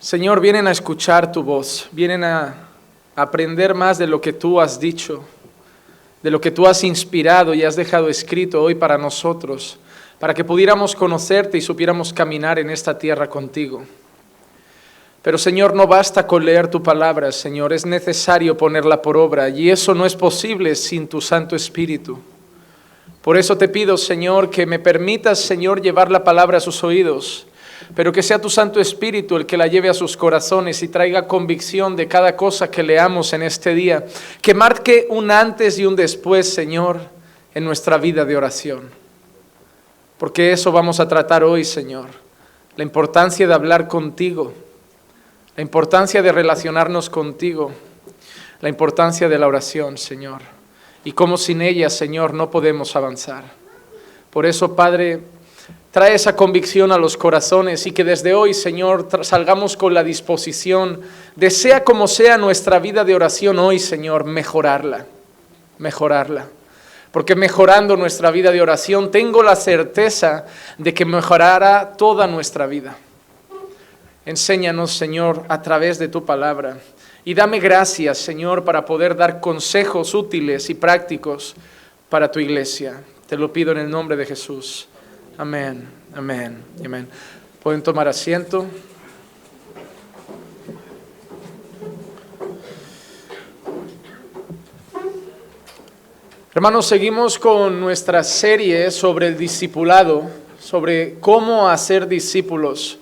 Señor, vienen a escuchar tu voz, vienen a aprender más de lo que tú has dicho, de lo que tú has inspirado y has dejado escrito hoy para nosotros, para que pudiéramos conocerte y supiéramos caminar en esta tierra contigo. Pero Señor, no basta con leer tu palabra, Señor, es necesario ponerla por obra y eso no es posible sin tu Santo Espíritu. Por eso te pido, Señor, que me permitas, Señor, llevar la palabra a sus oídos, pero que sea tu Santo Espíritu el que la lleve a sus corazones y traiga convicción de cada cosa que leamos en este día, que marque un antes y un después, Señor, en nuestra vida de oración. Porque eso vamos a tratar hoy, Señor, la importancia de hablar contigo, la importancia de relacionarnos contigo, la importancia de la oración, Señor, y cómo sin ella, Señor, no podemos avanzar. Por eso, Padre, trae esa convicción a los corazones y que desde hoy, Señor, salgamos con la disposición de, sea como sea nuestra vida de oración hoy, Señor, mejorarla. Porque mejorando nuestra vida de oración, tengo la certeza de que mejorará toda nuestra vida. Enséñanos, Señor, a través de tu palabra. Y dame gracias, Señor, para poder dar consejos útiles y prácticos para tu iglesia. Te lo pido en el nombre de Jesús. Amén, amén, amén. Pueden tomar asiento. Hermanos, seguimos con nuestra serie sobre el discipulado, sobre cómo hacer discípulos.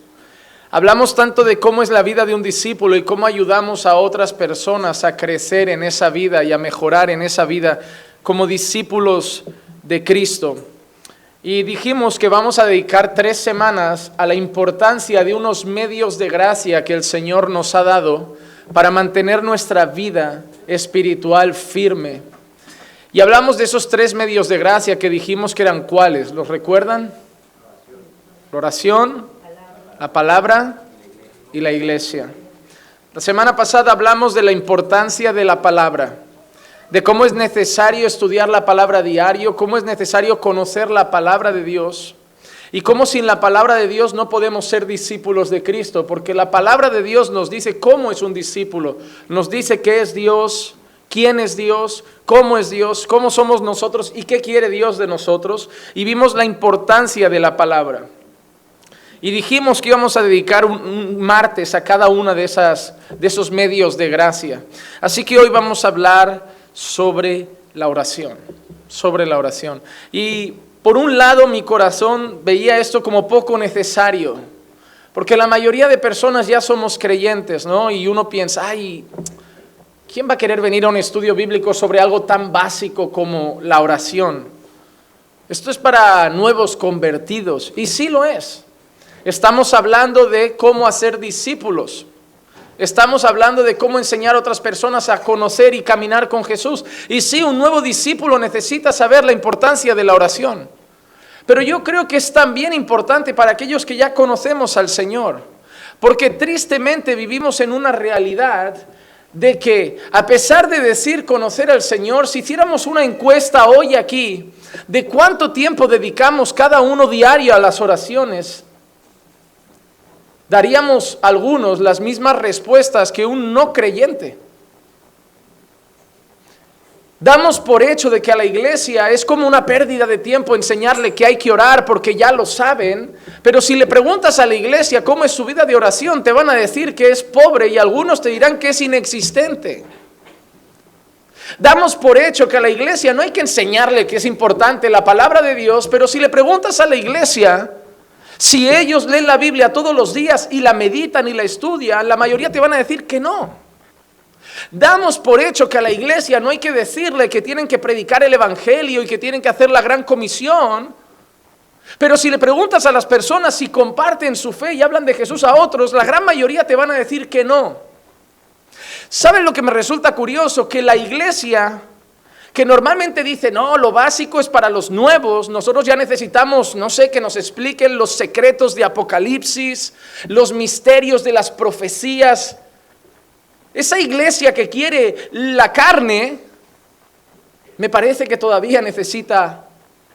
Hablamos tanto de cómo es la vida de un discípulo y cómo ayudamos a otras personas a crecer en esa vida y a mejorar en esa vida como discípulos de Cristo. Y dijimos que vamos a dedicar 3 semanas a la importancia de unos medios de gracia que el Señor nos ha dado para mantener nuestra vida espiritual firme. Y hablamos de esos 3 medios de gracia que dijimos que eran ¿cuáles? ¿Los recuerdan? La oración, la palabra y la iglesia. La semana pasada hablamos de la importancia de la palabra, de cómo es necesario estudiar la palabra diario, cómo es necesario conocer la palabra de Dios y cómo sin la palabra de Dios no podemos ser discípulos de Cristo, porque la palabra de Dios nos dice cómo es un discípulo, nos dice qué es Dios, quién es Dios, cómo somos nosotros y qué quiere Dios de nosotros, y vimos la importancia de la palabra. Y dijimos que íbamos a dedicar un martes a cada una de esos medios de gracia. Así que hoy vamos a hablar sobre la oración. Y por un lado mi corazón veía esto como poco necesario, porque la mayoría de personas ya somos creyentes, ¿no? Y uno piensa, ay, ¿quién va a querer venir a un estudio bíblico sobre algo tan básico como la oración? Esto es para nuevos convertidos, y sí lo es. Estamos hablando de cómo hacer discípulos. Estamos hablando de cómo enseñar a otras personas a conocer y caminar con Jesús. Y sí, un nuevo discípulo necesita saber la importancia de la oración. Pero yo creo que es también importante para aquellos que ya conocemos al Señor. Porque tristemente vivimos en una realidad de que, a pesar de decir conocer al Señor, si hiciéramos una encuesta hoy aquí de cuánto tiempo dedicamos cada uno diario a las oraciones, daríamos algunos las mismas respuestas que un no creyente. Damos por hecho de que a la iglesia es como una pérdida de tiempo enseñarle que hay que orar porque ya lo saben, pero si le preguntas a la iglesia cómo es su vida de oración, te van a decir que es pobre y algunos te dirán que es inexistente. Damos por hecho que a la iglesia no hay que enseñarle que es importante la palabra de Dios, pero si le preguntas a la iglesia si ellos leen la Biblia todos los días y la meditan y la estudian, la mayoría te van a decir que no. Damos por hecho que a la iglesia no hay que decirle que tienen que predicar el evangelio y que tienen que hacer la gran comisión, pero si le preguntas a las personas si comparten su fe y hablan de Jesús a otros, la gran mayoría te van a decir que no. ¿Saben lo que me resulta curioso? Que la iglesia, que normalmente dice, no, lo básico es para los nuevos, nosotros ya necesitamos, no sé, que nos expliquen los secretos de Apocalipsis, los misterios de las profecías. Esa iglesia que quiere la carne, me parece que todavía necesita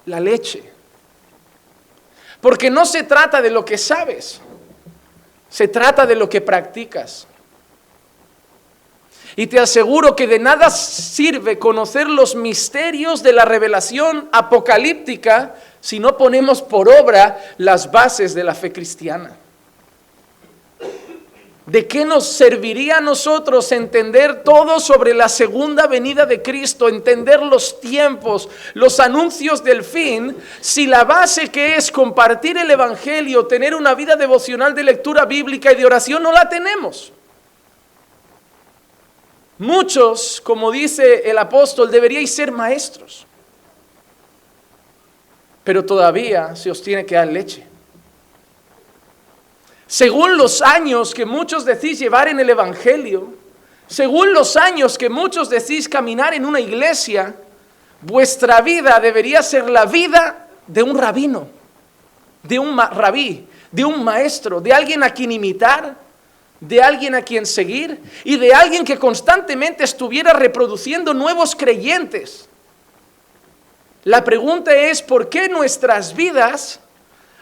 la leche. Porque no se trata de lo que sabes, Se trata de lo que practicas. Y te aseguro que de nada sirve conocer los misterios de la revelación apocalíptica si no ponemos por obra las bases de la fe cristiana. ¿De qué nos serviría a nosotros entender todo sobre la segunda venida de Cristo, entender los tiempos, los anuncios del fin, si la base que es compartir el Evangelio, tener una vida devocional de lectura bíblica y de oración no la tenemos? Muchos, como dice el apóstol, deberíais ser maestros, pero todavía se os tiene que dar leche. Según los años que muchos decís llevar en el Evangelio, según los años que muchos decís caminar en una iglesia, vuestra vida debería ser la vida de un rabino, de un rabí, de un maestro, de alguien a quien imitar, de alguien a quien seguir y de alguien que constantemente estuviera reproduciendo nuevos creyentes. La pregunta es, ¿por qué nuestras vidas,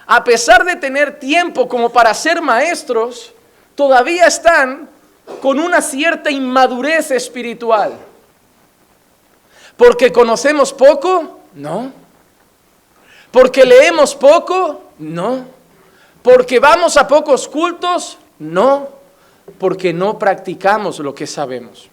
a pesar de tener tiempo como para ser maestros, todavía están con una cierta inmadurez espiritual? ¿Porque conocemos poco? No. ¿Porque leemos poco? No. ¿Porque vamos a pocos cultos? No. Porque no practicamos lo que sabemos.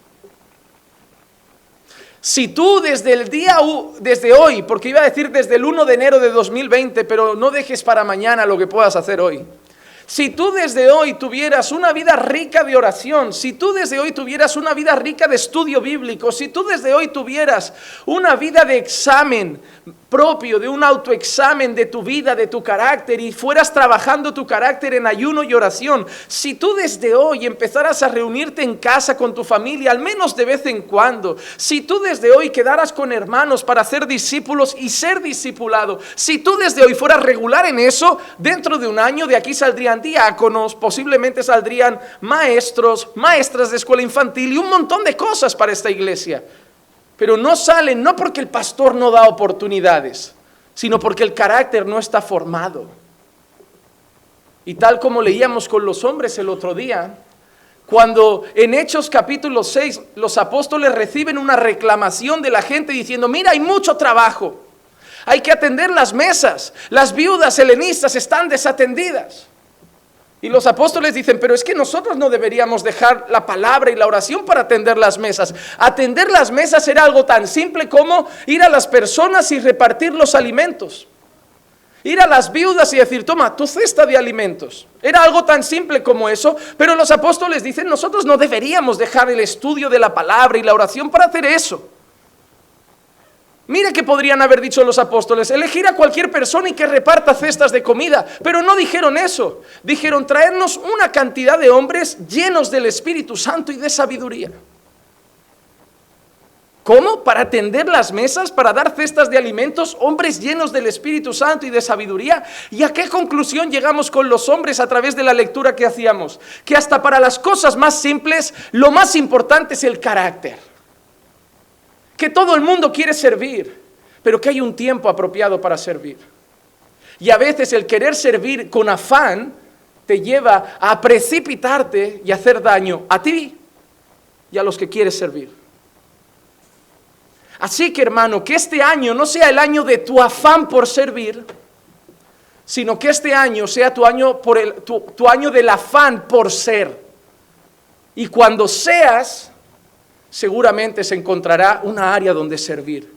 Si tú desde hoy, porque iba a decir desde el 1 de enero de 2020, pero no dejes para mañana lo que puedas hacer hoy. Si tú desde hoy tuvieras una vida rica de oración, si tú desde hoy tuvieras una vida rica de estudio bíblico, si tú desde hoy tuvieras una vida de examen propio, de un autoexamen de tu vida, de tu carácter, y fueras trabajando tu carácter en ayuno y oración, si tú desde hoy empezaras a reunirte en casa con tu familia, al menos de vez en cuando, si tú desde hoy quedaras con hermanos para ser discípulos y ser discipulado, si tú desde hoy fueras regular en eso, dentro de un año de aquí saldrían diáconos, posiblemente saldrían maestros, maestras de escuela infantil y un montón de cosas para esta iglesia. Pero no salen, no porque el pastor no da oportunidades, sino porque el carácter no está formado. Y tal como leíamos con los hombres el otro día, cuando en Hechos capítulo 6 los apóstoles reciben una reclamación de la gente diciendo, mira, hay mucho trabajo, hay que atender las mesas, las viudas helenistas están desatendidas. Y los apóstoles dicen, pero es que nosotros no deberíamos dejar la palabra y la oración para atender las mesas. Atender las mesas era algo tan simple como ir a las personas y repartir los alimentos. Ir a las viudas y decir, toma, tu cesta de alimentos. Era algo tan simple como eso, pero los apóstoles dicen, nosotros no deberíamos dejar el estudio de la palabra y la oración para hacer eso. Mira que podrían haber dicho los apóstoles, elegir a cualquier persona y que reparta cestas de comida, pero no dijeron eso. Dijeron, traernos una cantidad de hombres llenos del Espíritu Santo y de sabiduría. ¿Cómo? Para atender las mesas, para dar cestas de alimentos, hombres llenos del Espíritu Santo y de sabiduría. ¿Y a qué conclusión llegamos con los hombres a través de la lectura que hacíamos? Que hasta para las cosas más simples, lo más importante es el carácter. Que todo el mundo quiere servir, pero que hay un tiempo apropiado para servir. Y a veces el querer servir con afán te lleva a precipitarte y hacer daño a ti y a los que quieres servir. Así que, hermano, que este año no sea el año de tu afán por servir, sino que este año sea tu año, tu año del afán por ser. Y cuando seas, seguramente se encontrará una área donde servir.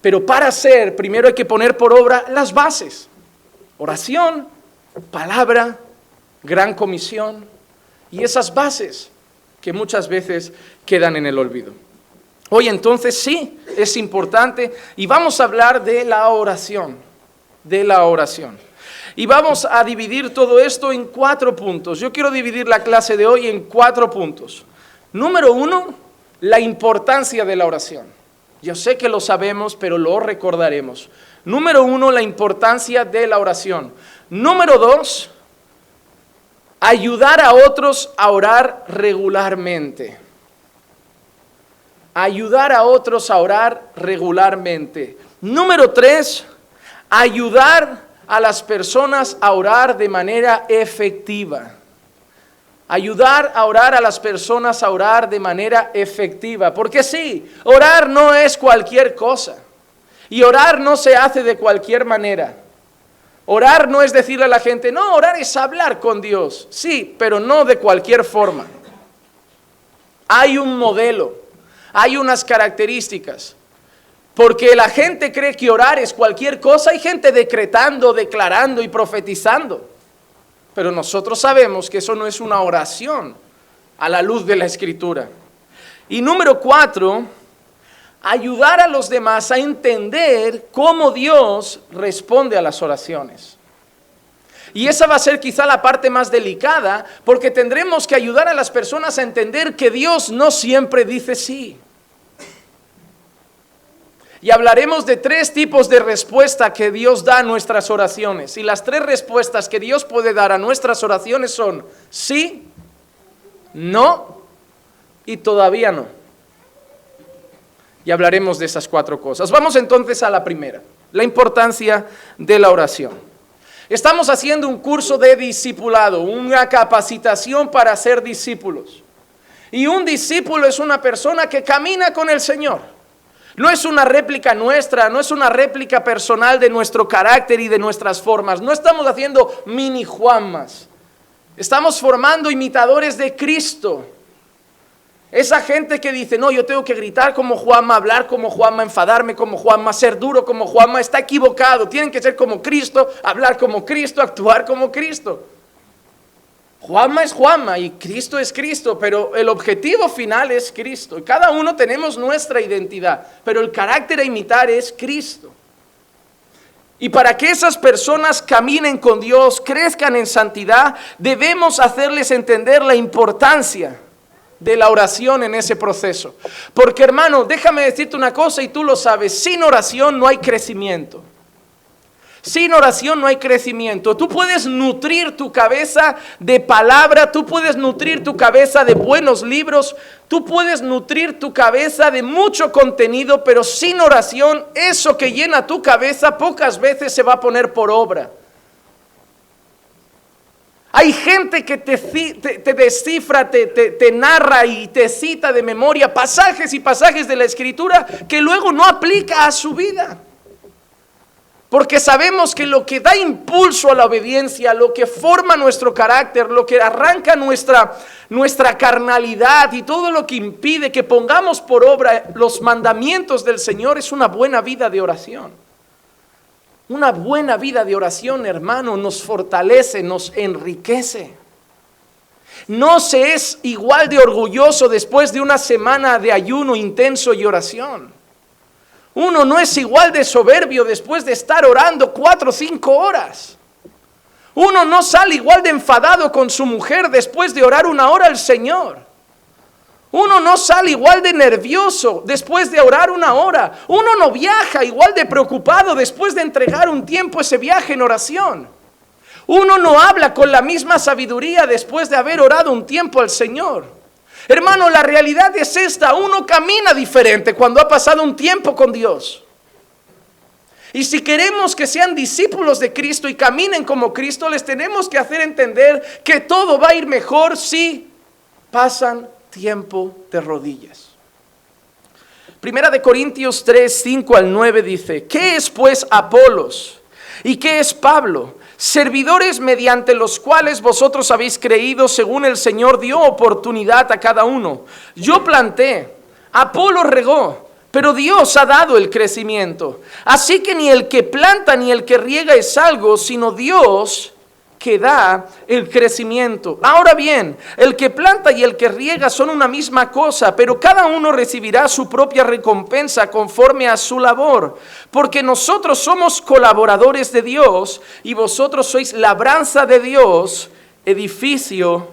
Pero para ser, primero hay que poner por obra las bases. Oración, palabra, gran comisión y esas bases que muchas veces quedan en el olvido. Hoy entonces sí, es importante y vamos a hablar de la oración, Y vamos a dividir todo esto en 4 puntos. Yo quiero dividir la clase de hoy en 4 puntos. Número 1, la importancia de la oración. Yo sé que lo sabemos, pero lo recordaremos. Número 1, la importancia de la oración. Número 2, ayudar a otros a orar regularmente. Ayudar a otros a orar regularmente. Número 3, ayudar a las personas a orar de manera efectiva. Ayudar a orar a las personas a orar de manera efectiva. Porque sí, orar no es cualquier cosa. Y orar no se hace de cualquier manera. Orar no es decirle a la gente, no, orar es hablar con Dios. Sí, pero no de cualquier forma. Hay un modelo, hay unas características. Porque la gente cree que orar es cualquier cosa. Hay gente decretando, declarando y profetizando. Pero nosotros sabemos que eso no es una oración a la luz de la Escritura. Y número 4, ayudar a los demás a entender cómo Dios responde a las oraciones. Y esa va a ser quizá la parte más delicada, porque tendremos que ayudar a las personas a entender que Dios no siempre dice sí. Y hablaremos de 3 tipos de respuesta que Dios da a nuestras oraciones. Y las 3 respuestas que Dios puede dar a nuestras oraciones son sí, no y todavía no. Y hablaremos de esas 4 cosas. Vamos entonces a la primera, la importancia de la oración. Estamos haciendo un curso de discipulado, una capacitación para ser discípulos. Y un discípulo es una persona que camina con el Señor. No es una réplica nuestra, no es una réplica personal de nuestro carácter y de nuestras formas. No estamos haciendo mini Juanmas. Estamos formando imitadores de Cristo. Esa gente que dice, no, yo tengo que gritar como Juanma, hablar como Juanma, enfadarme como Juanma, ser duro como Juanma, está equivocado. Tienen que ser como Cristo, hablar como Cristo, actuar como Cristo. Juanma es Juanma y Cristo es Cristo, pero el objetivo final es Cristo. Y cada uno tenemos nuestra identidad, pero el carácter a imitar es Cristo. Y para que esas personas caminen con Dios, crezcan en santidad, debemos hacerles entender la importancia de la oración en ese proceso. Porque hermano, déjame decirte una cosa y tú lo sabes, sin oración no hay crecimiento. Sin oración no hay crecimiento. Tú puedes nutrir tu cabeza de palabra, tú puedes nutrir tu cabeza de buenos libros, tú puedes nutrir tu cabeza de mucho contenido, pero sin oración, eso que llena tu cabeza pocas veces se va a poner por obra. Hay gente que te descifra, te narra y te cita de memoria pasajes y pasajes de la Escritura que luego no aplica a su vida. Porque sabemos que lo que da impulso a la obediencia, lo que forma nuestro carácter, lo que arranca nuestra carnalidad y todo lo que impide que pongamos por obra los mandamientos del Señor es una buena vida de oración. Una buena vida de oración, hermano, nos fortalece, nos enriquece. No se es igual de orgulloso después de una semana de ayuno intenso y oración. Uno no es igual de soberbio después de estar orando 4 o 5 horas. Uno no sale igual de enfadado con su mujer después de orar 1 hora al Señor. Uno no sale igual de nervioso después de orar 1 hora. Uno no viaja igual de preocupado después de entregar un tiempo ese viaje en oración. Uno no habla con la misma sabiduría después de haber orado un tiempo al Señor. Hermano, la realidad es esta, uno camina diferente cuando ha pasado un tiempo con Dios. Y si queremos que sean discípulos de Cristo y caminen como Cristo, les tenemos que hacer entender que todo va a ir mejor si pasan tiempo de rodillas. Primera de Corintios 3, 5 al 9 dice, ¿qué es pues Apolos? ¿Y qué es Pablo? Servidores mediante los cuales vosotros habéis creído según el Señor dio oportunidad a cada uno. Yo planté, Apolo regó, pero Dios ha dado el crecimiento. Así que ni el que planta ni el que riega es algo, sino Dios que da el crecimiento. Ahora bien, el que planta y el que riega son una misma cosa, pero cada uno recibirá su propia recompensa conforme a su labor. Porque nosotros somos colaboradores de Dios y vosotros sois labranza de Dios, edificio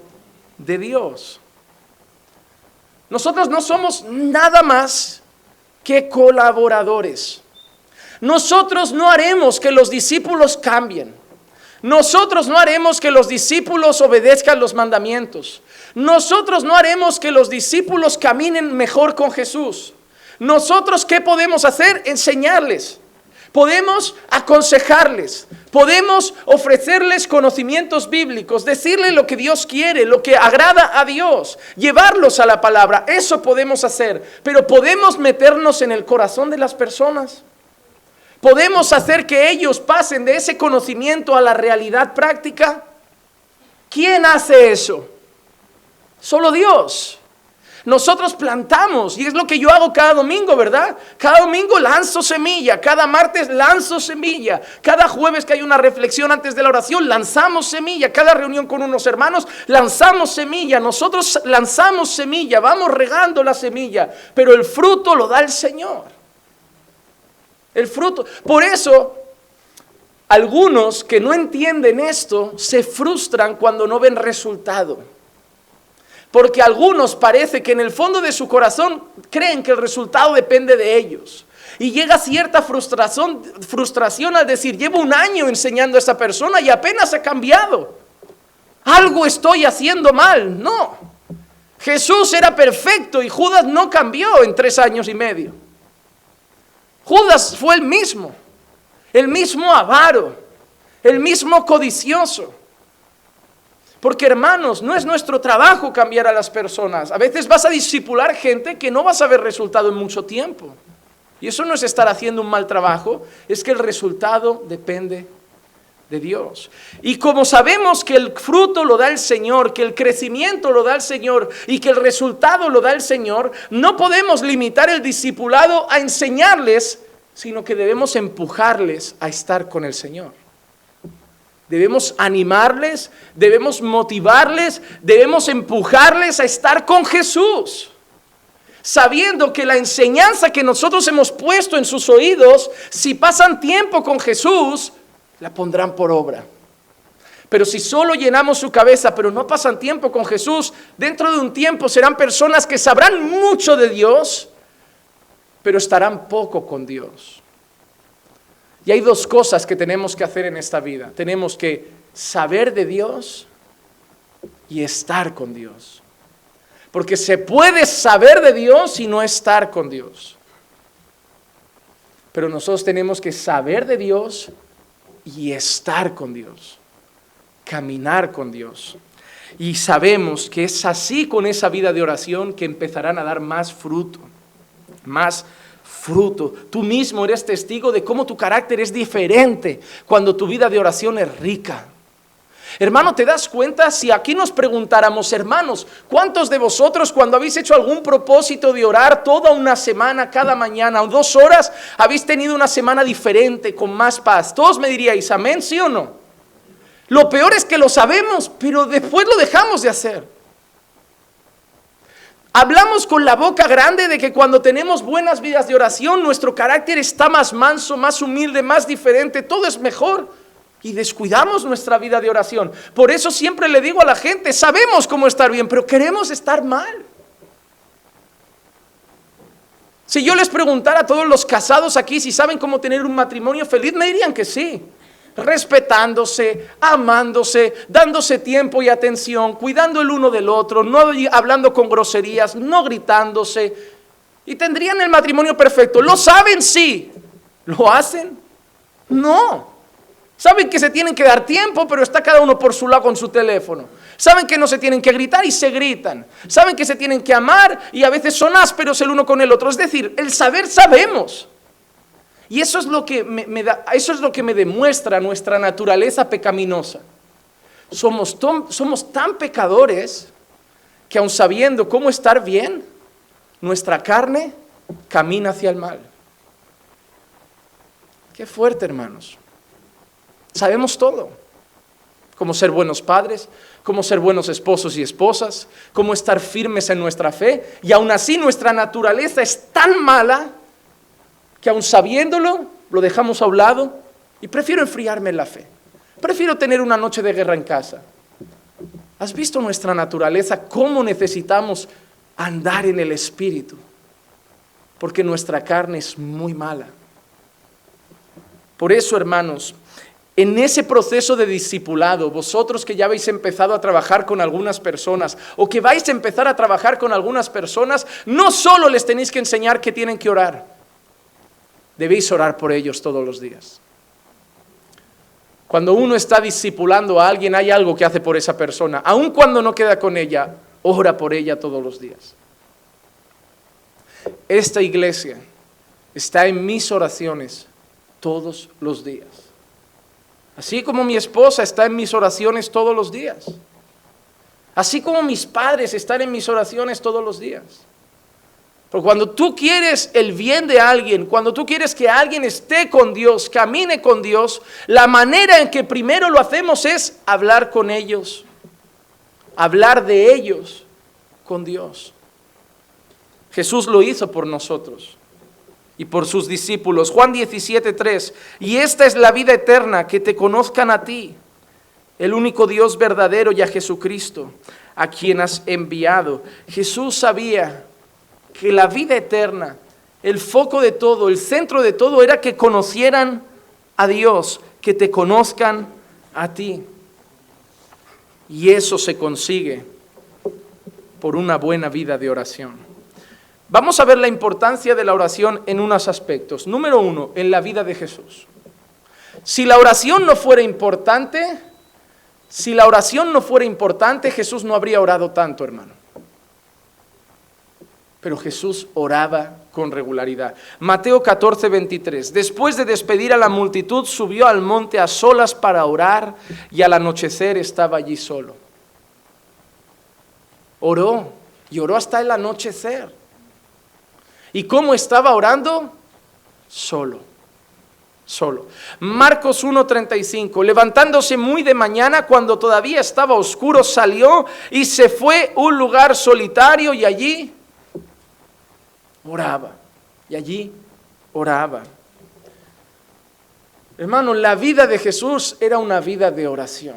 de Dios. Nosotros no somos nada más que colaboradores. Nosotros no haremos que los discípulos cambien. Nosotros no haremos que los discípulos obedezcan los mandamientos. Nosotros no haremos que los discípulos caminen mejor con Jesús. Nosotros, ¿qué podemos hacer? Enseñarles. Podemos aconsejarles. Podemos ofrecerles conocimientos bíblicos, decirles lo que Dios quiere, lo que agrada a Dios, llevarlos a la palabra. Eso podemos hacer, pero podemos meternos en el corazón de las personas. Podemos hacer que ellos pasen de ese conocimiento a la realidad práctica. ¿Quién hace eso? Solo Dios. Nosotros plantamos, y es lo que yo hago cada domingo, ¿verdad? Cada domingo lanzo semilla, cada martes lanzo semilla, cada jueves que hay una reflexión antes de la oración, lanzamos semilla, cada reunión con unos hermanos, lanzamos semilla, nosotros lanzamos semilla, vamos regando la semilla, pero el fruto lo da el Señor. El fruto. Por eso, algunos que no entienden esto, se frustran cuando no ven resultado. Porque algunos parece que en el fondo de su corazón creen que el resultado depende de ellos. Y llega cierta frustración al decir, llevo un año enseñando a esa persona y apenas ha cambiado. Algo estoy haciendo mal. No. Jesús era perfecto y Judas no cambió en 3 años y medio. Judas fue el mismo avaro, el mismo codicioso. Porque hermanos, no es nuestro trabajo cambiar a las personas. A veces vas a discipular gente que no vas a ver resultado en mucho tiempo. Y eso no es estar haciendo un mal trabajo, es que el resultado depende de Dios. Y como sabemos que el fruto lo da el Señor, que el crecimiento lo da el Señor y que el resultado lo da el Señor, no podemos limitar el discipulado a enseñarles, sino que debemos empujarles a estar con el Señor. Debemos animarles, debemos motivarles, debemos empujarles a estar con Jesús. Sabiendo que la enseñanza que nosotros hemos puesto en sus oídos, si pasan tiempo con Jesús, la pondrán por obra. Pero si solo llenamos su cabeza, pero no pasan tiempo con Jesús, dentro de un tiempo serán personas que sabrán mucho de Dios, pero estarán poco con Dios. Y hay 2 cosas que tenemos que hacer en esta vida. Tenemos que saber de Dios y estar con Dios. Porque se puede saber de Dios y no estar con Dios. Pero nosotros tenemos que saber de Dios y estar con Dios. Caminar con Dios. Y sabemos que es así con esa vida de oración que empezarán a dar más fruto. Más fruto. Tú mismo eres testigo de cómo tu carácter es diferente cuando tu vida de oración es rica. Hermano, ¿te das cuenta? Si aquí nos preguntáramos, hermanos, ¿cuántos de vosotros cuando habéis hecho algún propósito de orar toda una semana, cada mañana o 2 horas, habéis tenido una semana diferente, con más paz? Todos me diríais, amén, ¿sí o no? Lo peor es que lo sabemos, pero después lo dejamos de hacer. Hablamos con la boca grande de que cuando tenemos buenas vidas de oración, nuestro carácter está más manso, más humilde, más diferente, todo es mejor. Y descuidamos nuestra vida de oración. Por eso siempre le digo a la gente, sabemos cómo estar bien, pero queremos estar mal. Si yo les preguntara a todos los casados aquí si saben cómo tener un matrimonio feliz, me dirían que sí. Respetándose, amándose, dándose tiempo y atención, cuidando el uno del otro, no hablando con groserías, no gritándose, y tendrían el matrimonio perfecto. ¿Lo saben? Sí. ¿Lo hacen? No. Saben que se tienen que dar tiempo, pero está cada uno por su lado con su teléfono. Saben que no se tienen que gritar y se gritan. Saben que se tienen que amar y a veces son ásperos el uno con el otro. Es decir, el saber sabemos. Y eso es lo que me demuestra nuestra naturaleza pecaminosa. Somos tan pecadores que aun sabiendo cómo estar bien, nuestra carne camina hacia el mal. Qué fuerte, hermanos. Sabemos todo. Cómo ser buenos padres, cómo ser buenos esposos y esposas, cómo estar firmes en nuestra fe. Y aun así nuestra naturaleza es tan mala que aun sabiéndolo, lo dejamos a un lado y prefiero enfriarme en la fe. Prefiero tener una noche de guerra en casa. ¿Has visto nuestra naturaleza? ¿Cómo necesitamos andar en el Espíritu? Porque nuestra carne es muy mala. Por eso, hermanos, en ese proceso de discipulado, vosotros que ya habéis empezado a trabajar con algunas personas o que vais a empezar a trabajar con algunas personas, no solo les tenéis que enseñar que tienen que orar, debéis orar por ellos todos los días. Cuando uno está discipulando a alguien, hay algo que hace por esa persona. Aun cuando no queda con ella, ora por ella todos los días. Esta iglesia está en mis oraciones todos los días. Así como mi esposa está en mis oraciones todos los días. Así como mis padres están en mis oraciones todos los días. Porque cuando tú quieres el bien de alguien, cuando tú quieres que alguien esté con Dios, camine con Dios, la manera en que primero lo hacemos es hablar con ellos, hablar de ellos con Dios. Jesús lo hizo por nosotros y por sus discípulos. Juan 17:3, y esta es la vida eterna, que te conozcan a ti, el único Dios verdadero, y a Jesucristo, a quien has enviado. Jesús sabía que la vida eterna, el foco de todo, el centro de todo, era que conocieran a Dios, que te conozcan a ti. Y eso se consigue por una buena vida de oración. Vamos a ver la importancia de la oración en unos aspectos. Número 1, en la vida de Jesús. Si la oración no fuera importante, Jesús no habría orado tanto, hermano. Pero Jesús oraba con regularidad. Mateo 14:23. Después de despedir a la multitud, subió al monte a solas para orar, y al anochecer estaba allí solo. Oró, y oró hasta el anochecer. ¿Y cómo estaba orando? Solo. Marcos 1:35. Levantándose muy de mañana, cuando todavía estaba oscuro, salió y se fue a un lugar solitario, y allí oraba. Hermano, la vida de Jesús era una vida de oración.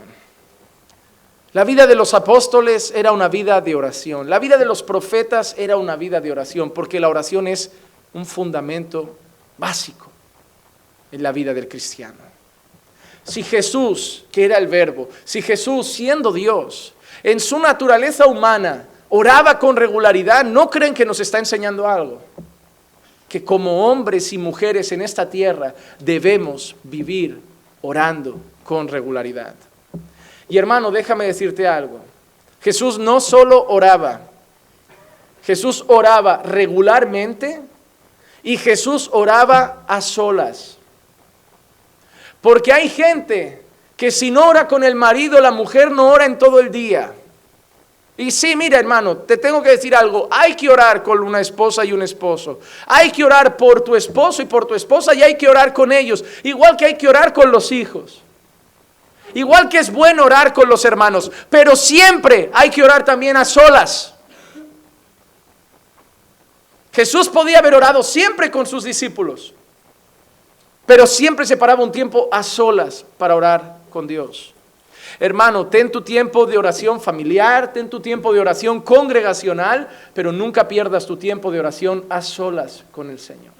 La vida de los apóstoles era una vida de oración. La vida de los profetas era una vida de oración, porque la oración es un fundamento básico en la vida del cristiano. Si Jesús, que era el Verbo, si Jesús, siendo Dios, en su naturaleza humana, oraba con regularidad, ¿no creen que nos está enseñando algo? Que como hombres y mujeres en esta tierra debemos vivir orando con regularidad. Y hermano, déjame decirte algo. Jesús no solo oraba, Jesús oraba regularmente y Jesús oraba a solas. Porque hay gente que si no ora con el marido, la mujer no ora en todo el día. Y sí, mira hermano, te tengo que decir algo, hay que orar con una esposa y un esposo. Hay que orar por tu esposo y por tu esposa, y hay que orar con ellos. Igual que hay que orar con los hijos. Igual que es bueno orar con los hermanos, pero siempre hay que orar también a solas. Jesús podía haber orado siempre con sus discípulos, pero siempre separaba un tiempo a solas para orar con Dios. Hermano, ten tu tiempo de oración familiar, ten tu tiempo de oración congregacional, pero nunca pierdas tu tiempo de oración a solas con el Señor.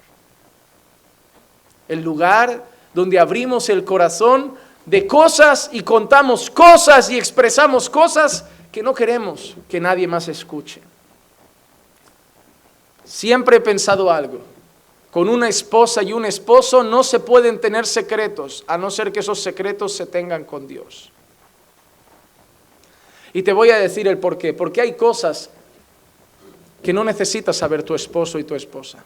El lugar donde abrimos el corazón de cosas y contamos cosas y expresamos cosas que no queremos que nadie más escuche. Siempre he pensado algo. Con una esposa y un esposo no se pueden tener secretos, a no ser que esos secretos se tengan con Dios. Y te voy a decir el por qué. Porque hay cosas que no necesitas saber tu esposo y tu esposa.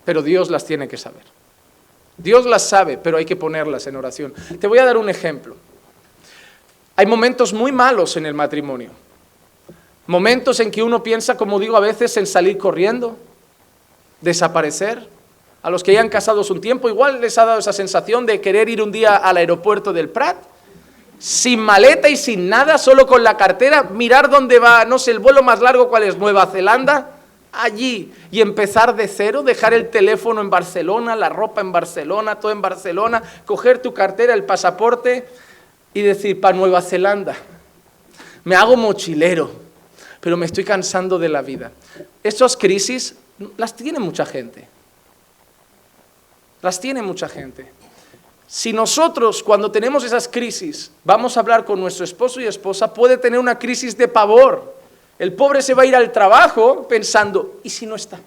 Pero Dios las tiene que saber. Dios las sabe, pero hay que ponerlas en oración. Te voy a dar un ejemplo. Hay momentos muy malos en el matrimonio. Momentos en que uno piensa, como digo a veces, en salir corriendo, desaparecer. A los que ya han casados un tiempo, igual les ha dado esa sensación de querer ir un día al aeropuerto del Prat, sin maleta y sin nada, solo con la cartera, mirar dónde va, no sé, el vuelo más largo, ¿cuál es? Nueva Zelanda, allí, y empezar de cero, dejar el teléfono en Barcelona, la ropa en Barcelona, todo en Barcelona, coger tu cartera, el pasaporte y decir, para Nueva Zelanda, me hago mochilero, pero me estoy cansando de la vida. Estas crisis las tiene mucha gente. Las tiene mucha gente. Si nosotros, cuando tenemos esas crisis, vamos a hablar con nuestro esposo y esposa, puede tener una crisis de pavor. El pobre se va a ir al trabajo pensando, ¿y si no está?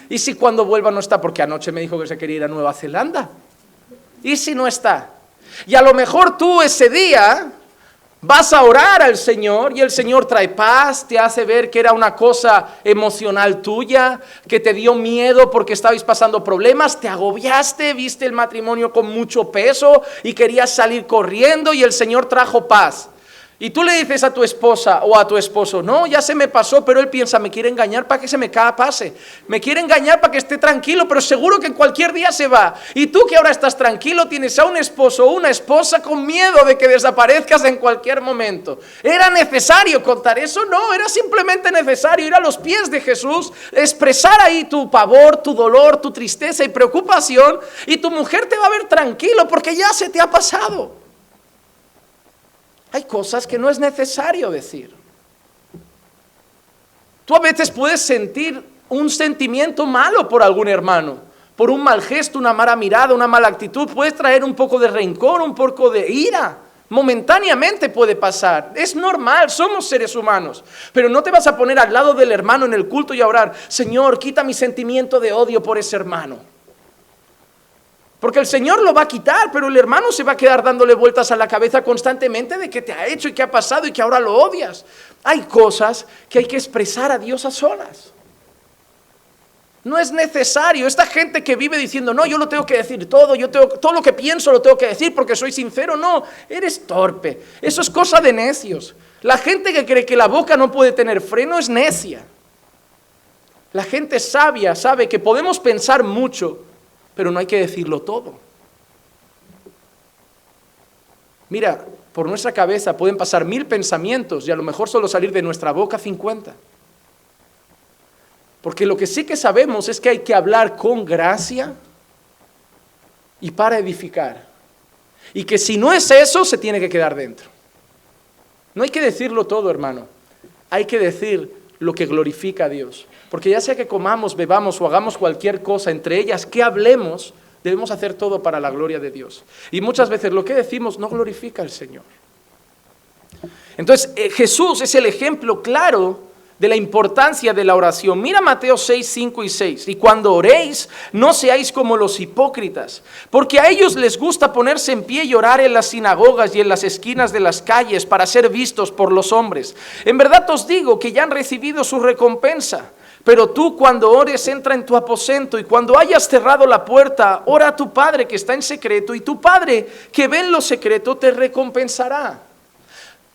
¿Y si cuando vuelva no está? Porque anoche me dijo que se quería ir a Nueva Zelanda. ¿Y si no está? Y a lo mejor tú ese día vas a orar al Señor y el Señor trae paz, te hace ver que era una cosa emocional tuya, que te dio miedo porque estabais pasando problemas, te agobiaste, viste el matrimonio con mucho peso y querías salir corriendo y el Señor trajo paz. Y tú le dices a tu esposa o a tu esposo, no, ya se me pasó, pero él piensa, me quiere engañar para que se me pase, me quiere engañar para que esté tranquilo, pero seguro que en cualquier día se va. Y tú que ahora estás tranquilo, tienes a un esposo o una esposa con miedo de que desaparezcas en cualquier momento. ¿Era necesario contar eso? No, era simplemente necesario ir a los pies de Jesús, expresar ahí tu pavor, tu dolor, tu tristeza y preocupación, y tu mujer te va a ver tranquilo porque ya se te ha pasado. Hay cosas que no es necesario decir. Tú a veces puedes sentir un sentimiento malo por algún hermano, por un mal gesto, una mala mirada, una mala actitud. Puedes traer un poco de rencor, un poco de ira. Momentáneamente puede pasar. Es normal, somos seres humanos. Pero no te vas a poner al lado del hermano en el culto y a orar, Señor, quita mi sentimiento de odio por ese hermano. Porque el Señor lo va a quitar, pero el hermano se va a quedar dándole vueltas a la cabeza constantemente de qué te ha hecho y qué ha pasado y que ahora lo odias. Hay cosas que hay que expresar a Dios a solas. No es necesario. Esta gente que vive diciendo, no, yo lo tengo que decir todo, todo lo que pienso lo tengo que decir porque soy sincero. No, eres torpe. Eso es cosa de necios. La gente que cree que la boca no puede tener freno es necia. La gente sabia sabe que podemos pensar mucho, pero no hay que decirlo todo. Mira, por nuestra cabeza pueden pasar 1000 pensamientos y a lo mejor solo salir de nuestra boca 50. Porque lo que sí que sabemos es que hay que hablar con gracia y para edificar. Y que si no es eso, se tiene que quedar dentro. No hay que decirlo todo, hermano. Hay que decir lo que glorifica a Dios. Porque ya sea que comamos, bebamos o hagamos cualquier cosa, entre ellas que hablemos, debemos hacer todo para la gloria de Dios. Y muchas veces lo que decimos no glorifica al Señor. Entonces Jesús es el ejemplo claro de la importancia de la oración. Mira Mateo 6, 5 y 6. Y cuando oréis, no seáis como los hipócritas, porque a ellos les gusta ponerse en pie y orar en las sinagogas y en las esquinas de las calles para ser vistos por los hombres. En verdad os digo que ya han recibido su recompensa. Pero tú cuando ores, entra en tu aposento y cuando hayas cerrado la puerta, ora a tu Padre que está en secreto y tu Padre que ve en lo secreto te recompensará.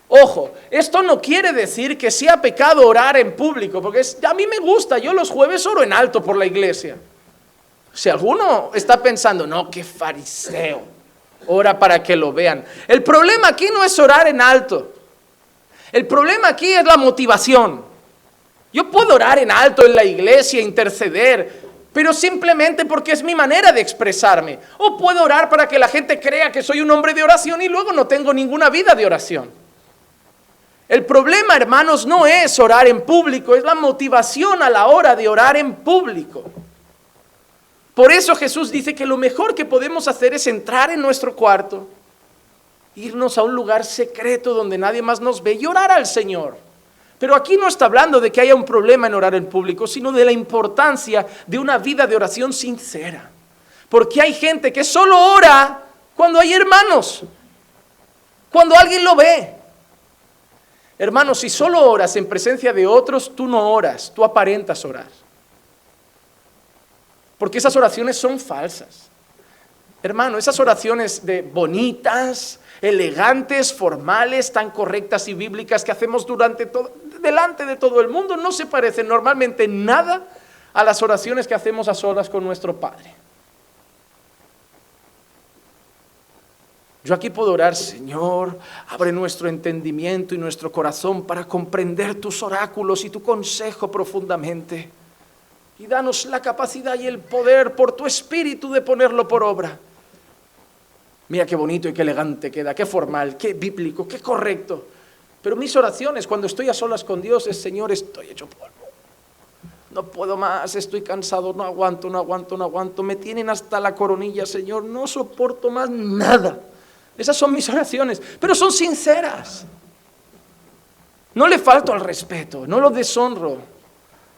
Ojo, esto no quiere decir que sea pecado orar en público, porque a mí me gusta, yo los jueves oro en alto por la iglesia. Si alguno está pensando, no, qué fariseo, ora para que lo vean. El problema aquí no es orar en alto, el problema aquí es la motivación. Yo puedo orar en alto en la iglesia, interceder, pero simplemente porque es mi manera de expresarme. O puedo orar para que la gente crea que soy un hombre de oración y luego no tengo ninguna vida de oración. El problema, hermanos, no es orar en público, es la motivación a la hora de orar en público. Por eso Jesús dice que lo mejor que podemos hacer es entrar en nuestro cuarto, irnos a un lugar secreto donde nadie más nos ve y orar al Señor. Pero aquí no está hablando de que haya un problema en orar en público, sino de la importancia de una vida de oración sincera. Porque hay gente que solo ora cuando hay hermanos, cuando alguien lo ve. Hermanos, si solo oras en presencia de otros, tú no oras, tú aparentas orar. Porque esas oraciones son falsas. Hermano, esas oraciones de bonitas, elegantes, formales, tan correctas y bíblicas que hacemos delante de todo el mundo, no se parecen normalmente nada a las oraciones que hacemos a solas con nuestro Padre. Yo aquí puedo orar, Señor, abre nuestro entendimiento y nuestro corazón para comprender tus oráculos y tu consejo profundamente. Y danos la capacidad y el poder por tu Espíritu de ponerlo por obra. Mira qué bonito y qué elegante queda, qué formal, qué bíblico, qué correcto. Pero mis oraciones cuando estoy a solas con Dios es, Señor, estoy hecho polvo. No puedo más, estoy cansado, no aguanto. Me tienen hasta la coronilla, Señor, no soporto más nada. Esas son mis oraciones, pero son sinceras. No le falto al respeto, no lo deshonro.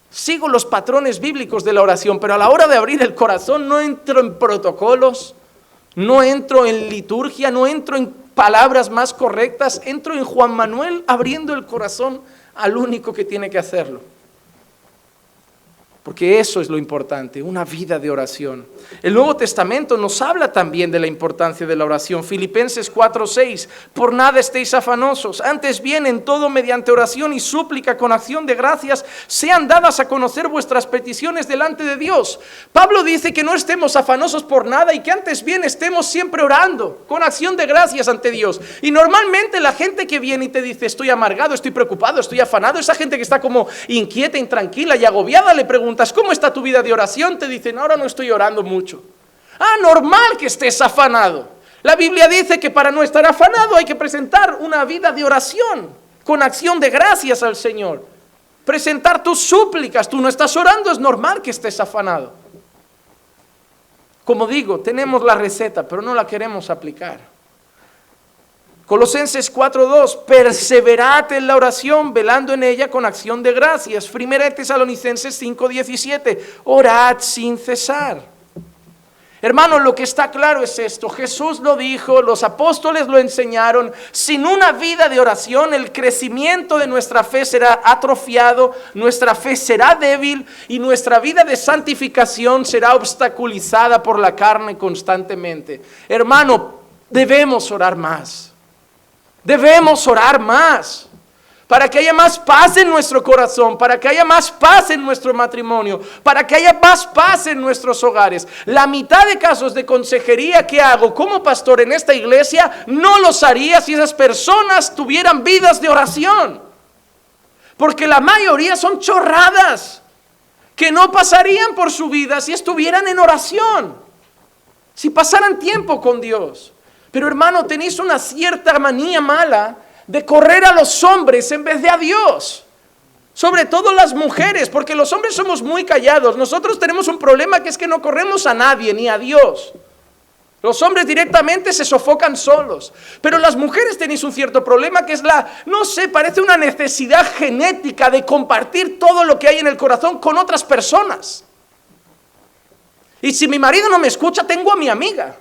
Sigo los patrones bíblicos de la oración, pero a la hora de abrir el corazón no entro en protocolos. No entro en liturgia, no entro en palabras más correctas, entro en Juan Manuel abriendo el corazón al único que tiene que hacerlo. Porque eso es lo importante, una vida de oración. El Nuevo Testamento nos habla también de la importancia de la oración. Filipenses 4:6, por nada estéis afanosos, antes bien en todo mediante oración y súplica con acción de gracias sean dadas a conocer vuestras peticiones delante de Dios. Pablo dice que no estemos afanosos por nada y que antes bien estemos siempre orando con acción de gracias ante Dios. Y normalmente la gente que viene y te dice estoy amargado, estoy preocupado, estoy afanado, esa gente que está como inquieta, intranquila y agobiada, le preguntas ¿cómo está tu vida de oración? Te dicen, ahora no estoy orando mucho. Ah, normal que estés afanado. La Biblia dice que para no estar afanado hay que presentar una vida de oración, con acción de gracias al Señor. Presentar tus súplicas. Tú no estás orando, es normal que estés afanado. Como digo, tenemos la receta, pero no la queremos aplicar. Colosenses 4:2, perseverad en la oración, velando en ella con acción de gracias. Primera Tesalonicenses 5:17, orad sin cesar. Hermanos, lo que está claro es esto, Jesús lo dijo, los apóstoles lo enseñaron, sin una vida de oración el crecimiento de nuestra fe será atrofiado, nuestra fe será débil y nuestra vida de santificación será obstaculizada por la carne constantemente. Hermano, debemos orar más. Debemos orar más para que haya más paz en nuestro corazón, para que haya más paz en nuestro matrimonio, para que haya más paz en nuestros hogares. La mitad de casos de consejería que hago como pastor en esta iglesia no los haría si esas personas tuvieran vidas de oración, porque la mayoría son chorradas que no pasarían por su vida si estuvieran en oración, si pasaran tiempo con Dios. Pero hermano, tenéis una cierta manía mala de correr a los hombres en vez de a Dios. Sobre todo las mujeres, porque los hombres somos muy callados. Nosotros tenemos un problema que es que no corremos a nadie, ni a Dios. Los hombres directamente se sofocan solos. Pero las mujeres tenéis un cierto problema que es parece una necesidad genética de compartir todo lo que hay en el corazón con otras personas. Y si mi marido no me escucha, tengo a mi amiga.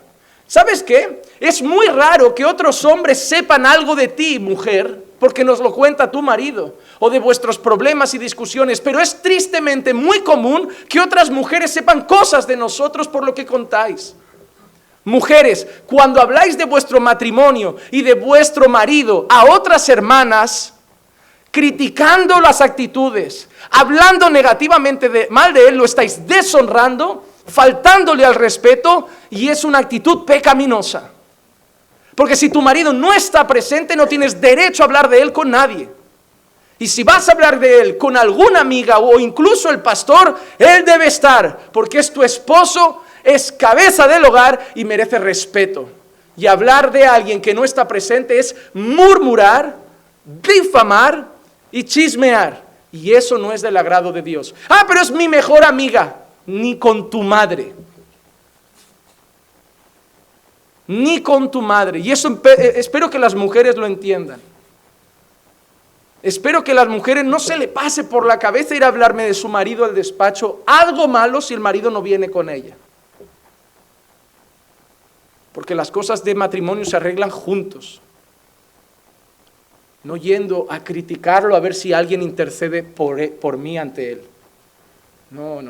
¿Sabes qué? Es muy raro que otros hombres sepan algo de ti, mujer, porque nos lo cuenta tu marido, o de vuestros problemas y discusiones, pero es tristemente muy común que otras mujeres sepan cosas de nosotros por lo que contáis. Mujeres, cuando habláis de vuestro matrimonio y de vuestro marido a otras hermanas, criticando las actitudes, hablando negativamente mal de él, lo estáis deshonrando, faltándole al respeto, y es una actitud pecaminosa. Porque si tu marido no está presente, no tienes derecho a hablar de él con nadie. Y si vas a hablar de él con alguna amiga o incluso el pastor, él debe estar, porque es tu esposo, es cabeza del hogar y merece respeto. Y hablar de alguien que no está presente es murmurar, difamar y chismear. Y eso no es del agrado de Dios. Ah, pero es mi mejor amiga. Ni con tu madre. Ni con tu madre. Y eso espero que las mujeres lo entiendan. Espero que a las mujeres no se le pase por la cabeza ir a hablarme de su marido al despacho algo malo si el marido no viene con ella. Porque las cosas de matrimonio se arreglan juntos. No yendo a criticarlo a ver si alguien intercede por mí ante él. No.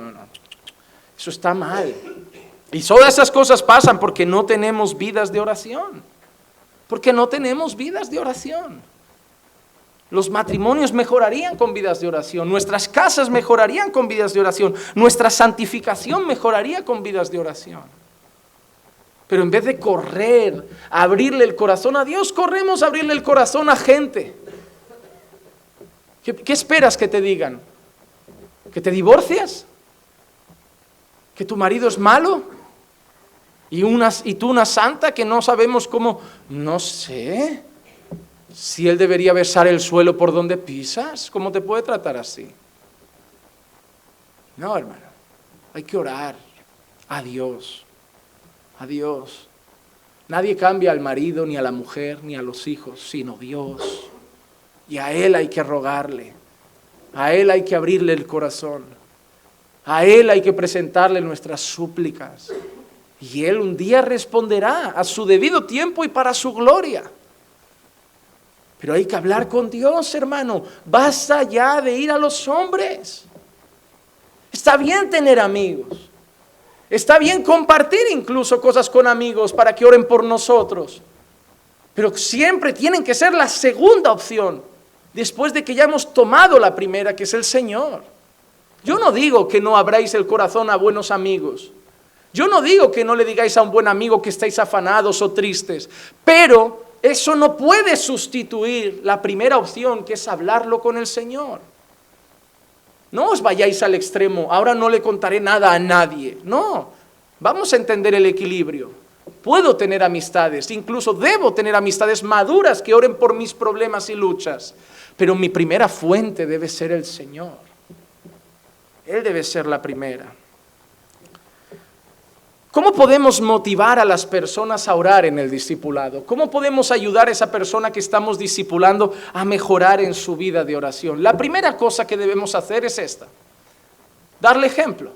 Eso está mal. Y todas esas cosas pasan porque no tenemos vidas de oración. Porque no tenemos vidas de oración. Los matrimonios mejorarían con vidas de oración. Nuestras casas mejorarían con vidas de oración. Nuestra santificación mejoraría con vidas de oración. Pero en vez de correr a abrirle el corazón a Dios, corremos a abrirle el corazón a gente. ¿Qué esperas que te digan? ¿Que te divorcias? ¿Que tu marido es malo? ¿Y tú una santa que no sabemos cómo? No sé. Si él debería besar el suelo por donde pisas, ¿cómo te puede tratar así? No, hermano. Hay que orar a Dios. A Dios. Nadie cambia al marido, ni a la mujer, ni a los hijos, sino Dios. Y a Él hay que rogarle. A Él hay que abrirle el corazón. A Él hay que presentarle nuestras súplicas. Y Él un día responderá a su debido tiempo y para su gloria. Pero hay que hablar con Dios, hermano. Basta ya de ir a los hombres. Está bien tener amigos. Está bien compartir incluso cosas con amigos para que oren por nosotros. Pero siempre tienen que ser la segunda opción, después de que ya hemos tomado la primera, que es el Señor. Yo no digo que no abráis el corazón a buenos amigos. Yo no digo que no le digáis a un buen amigo que estáis afanados o tristes. Pero eso no puede sustituir la primera opción, que es hablarlo con el Señor. No os vayáis al extremo, ahora no le contaré nada a nadie. No, vamos a entender el equilibrio. Puedo tener amistades, incluso debo tener amistades maduras que oren por mis problemas y luchas. Pero mi primera fuente debe ser el Señor. Él debe ser la primera. ¿Cómo podemos motivar a las personas a orar en el discipulado? ¿Cómo podemos ayudar a esa persona que estamos discipulando a mejorar en su vida de oración? La primera cosa que debemos hacer es esta: darle ejemplo.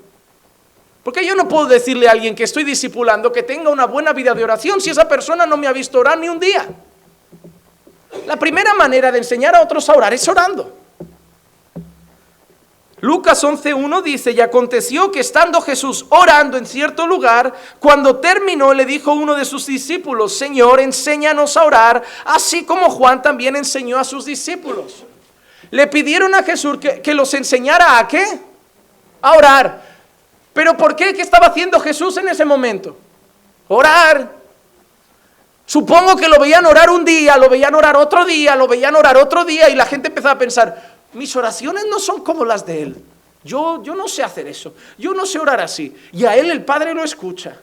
Porque yo no puedo decirle a alguien que estoy discipulando que tenga una buena vida de oración si esa persona no me ha visto orar ni un día. La primera manera de enseñar a otros a orar es orando. Lucas 11:1 dice: y aconteció que estando Jesús orando en cierto lugar, cuando terminó le dijo uno de sus discípulos: Señor, enséñanos a orar, así como Juan también enseñó a sus discípulos. Le pidieron a Jesús que los enseñara ¿a qué? A orar. ¿Pero por qué? ¿Qué estaba haciendo Jesús en ese momento? Orar. Supongo que lo veían orar un día, lo veían orar otro día, lo veían orar otro día, y la gente empezaba a pensar: mis oraciones no son como las de él. Yo no sé hacer eso. Yo no sé orar así. Y a él el Padre lo escucha.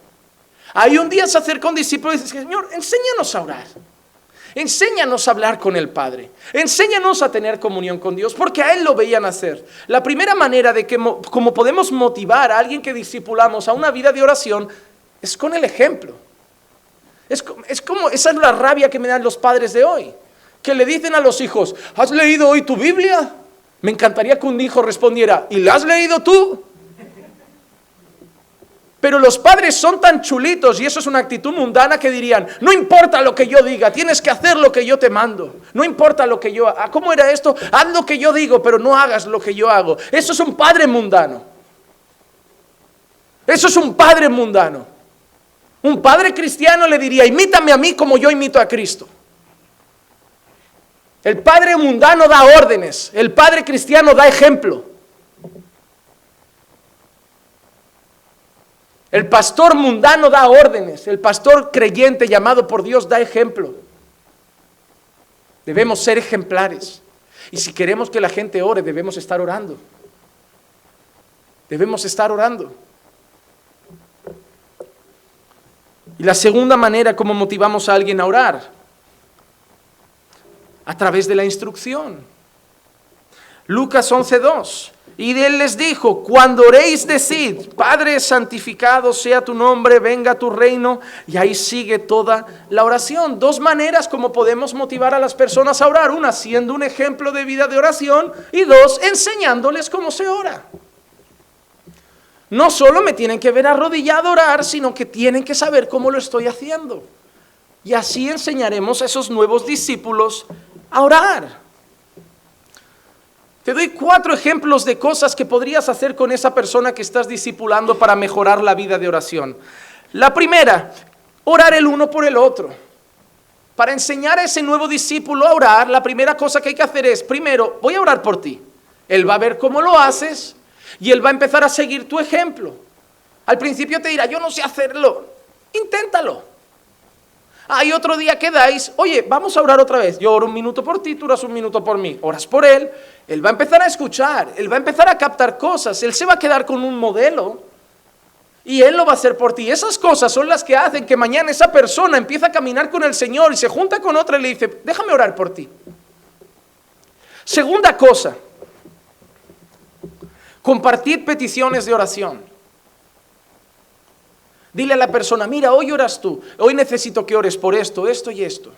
Ahí un día se acerca un discípulo y dice: Señor, enséñanos a orar. Enséñanos a hablar con el Padre. Enséñanos a tener comunión con Dios, porque a él lo veían hacer. La primera manera de que como podemos motivar a alguien que discipulamos a una vida de oración es con el ejemplo. Esa es la rabia que me dan los padres de hoy, que le dicen a los hijos: ¿has leído hoy tu Biblia? Me encantaría que un hijo respondiera: ¿y la has leído tú? Pero los padres son tan chulitos, y eso es una actitud mundana, que dirían: no importa lo que yo diga, tienes que hacer lo que yo te mando. No importa lo que yo haga. ¿Cómo era esto? Haz lo que yo digo, pero no hagas lo que yo hago. Eso es un padre mundano. Eso es un padre mundano. Un padre cristiano le diría: imítame a mí como yo imito a Cristo. El padre mundano da órdenes, el padre cristiano da ejemplo. El pastor mundano da órdenes, el pastor creyente llamado por Dios da ejemplo. Debemos ser ejemplares. Y si queremos que la gente ore, debemos estar orando. Debemos estar orando. Y la segunda manera como motivamos a alguien a orar: a través de la instrucción. Lucas 11:2. Y él les dijo: cuando oréis, decid: Padre, santificado sea tu nombre, venga tu reino. Y ahí sigue toda la oración. Dos maneras como podemos motivar a las personas a orar: una, siendo un ejemplo de vida de oración, y dos, enseñándoles cómo se ora. No solo me tienen que ver arrodillado a orar, sino que tienen que saber cómo lo estoy haciendo. Y así enseñaremos a esos nuevos discípulos a orar. Te doy 4 ejemplos de cosas que podrías hacer con esa persona que estás discipulando para mejorar la vida de oración. La primera, orar el uno por el otro. Para enseñar a ese nuevo discípulo a orar, la primera cosa que hay que hacer es: primero, voy a orar por ti. Él va a ver cómo lo haces y él va a empezar a seguir tu ejemplo. Al principio te dirá: yo no sé hacerlo. Inténtalo. Hay otro día que dais: oye, vamos a orar otra vez. Yo oro 1 minuto por ti, tú oras 1 minuto por mí. Oras por él, él va a empezar a escuchar, él va a empezar a captar cosas, él se va a quedar con un modelo y él lo va a hacer por ti. Esas cosas son las que hacen que mañana esa persona empiece a caminar con el Señor y se junta con otra y le dice: déjame orar por ti. Segunda cosa, compartir peticiones de oración. Dile a la persona: mira, hoy oras tú, hoy necesito que ores por esto, esto y esto.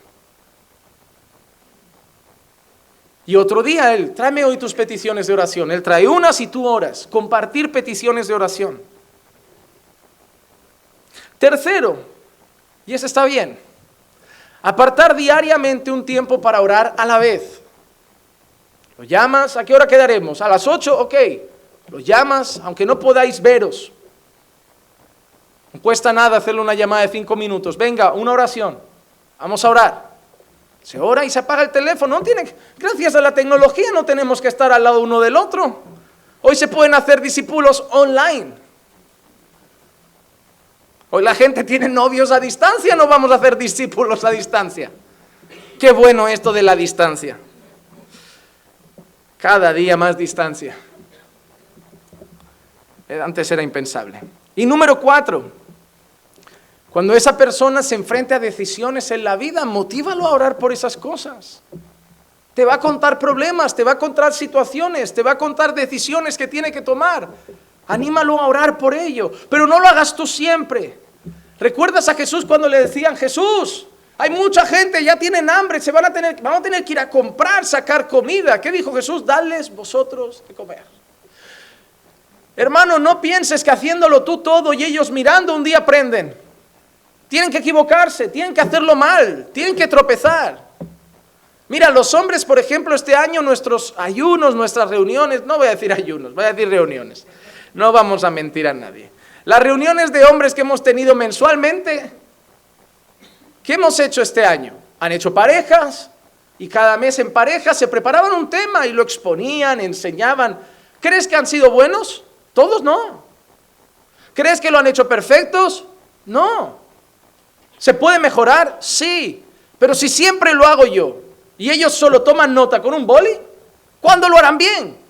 Y otro día él: tráeme hoy tus peticiones de oración. Él trae unas y tú oras. Compartir peticiones de oración. Tercero, y ese está bien, apartar diariamente un tiempo para orar a la vez. Lo llamas, ¿a qué hora quedaremos? ¿A las 8? Ok. Lo llamas, aunque no podáis veros. No cuesta nada hacerle una llamada de 5 minutos. Venga, una oración. Vamos a orar. Se ora y se apaga el teléfono. Gracias a la tecnología no tenemos que estar al lado uno del otro. Hoy se pueden hacer discípulos online. Hoy la gente tiene novios a distancia, no vamos a hacer discípulos a distancia. Qué bueno esto de la distancia. Cada día más distancia. Antes era impensable. Y número 4, cuando esa persona se enfrenta a decisiones en la vida, motívalo a orar por esas cosas. Te va a contar problemas, te va a contar situaciones, te va a contar decisiones que tiene que tomar. Anímalo a orar por ello, pero no lo hagas tú siempre. ¿Recuerdas a Jesús cuando le decían, Jesús, hay mucha gente, ya tienen hambre, vamos a tener que ir a comprar, sacar comida? ¿Qué dijo Jesús? Dadles vosotros de comer. Hermano, no pienses que haciéndolo tú todo y ellos mirando un día aprenden. Tienen que equivocarse, tienen que hacerlo mal, tienen que tropezar. Mira, los hombres, por ejemplo, este año nuestros ayunos, nuestras reuniones, no voy a decir ayunos, voy a decir reuniones. No vamos a mentir a nadie. Las reuniones de hombres que hemos tenido mensualmente, ¿qué hemos hecho este año? Han hecho parejas y cada mes en pareja se preparaban un tema y lo exponían, enseñaban. ¿Crees que han sido buenos? Todos no. ¿Crees que lo han hecho perfectos? No. ¿Se puede mejorar? Sí. Pero si siempre lo hago yo y ellos solo toman nota con un boli, ¿cuándo lo harán bien?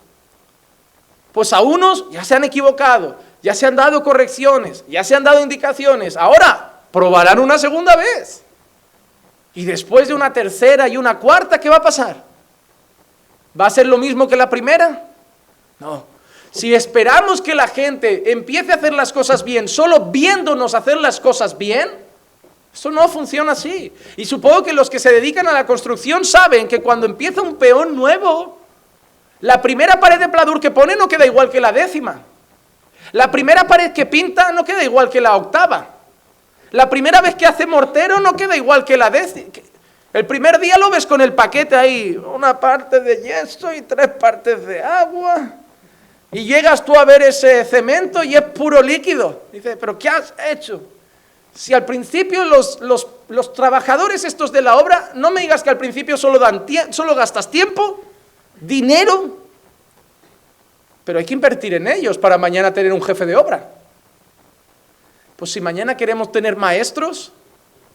Pues a unos ya se han equivocado, ya se han dado correcciones, ya se han dado indicaciones. Ahora probarán una segunda vez. Y después de una tercera y una cuarta, ¿qué va a pasar? ¿Va a ser lo mismo que la primera? No. Si esperamos que la gente empiece a hacer las cosas bien, solo viéndonos hacer las cosas bien, eso no funciona así. Y supongo que los que se dedican a la construcción saben que cuando empieza un peón nuevo, la primera pared de pladur que pone no queda igual que la 10ª. La primera pared que pinta no queda igual que la 8ª. La primera vez que hace mortero no queda igual que la 10ª. El primer día lo ves con el paquete ahí, una parte de yeso y 3 partes de agua. Y llegas tú a ver ese cemento y es puro líquido. Dice, ¿pero qué has hecho? Si al principio los trabajadores estos de la obra, no me digas que al principio solo gastas tiempo, dinero, pero hay que invertir en ellos para mañana tener un jefe de obra. Pues si mañana queremos tener maestros,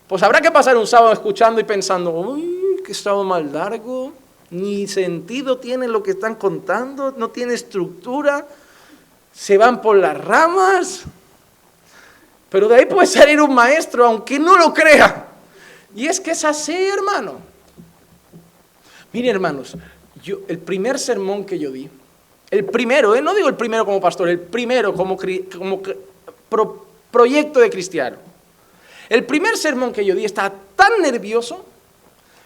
pues habrá que pasar un sábado escuchando y pensando, uy, qué sábado más largo, ni sentido tiene lo que están contando, no tiene estructura, se van por las ramas. Pero de ahí puede salir un maestro, aunque no lo crea. Y es que es así, hermano. Miren, hermanos, el primer sermón que yo di, el primero, no digo el primero como pastor, el primero como proyecto de cristiano. El primer sermón que yo di estaba tan nervioso,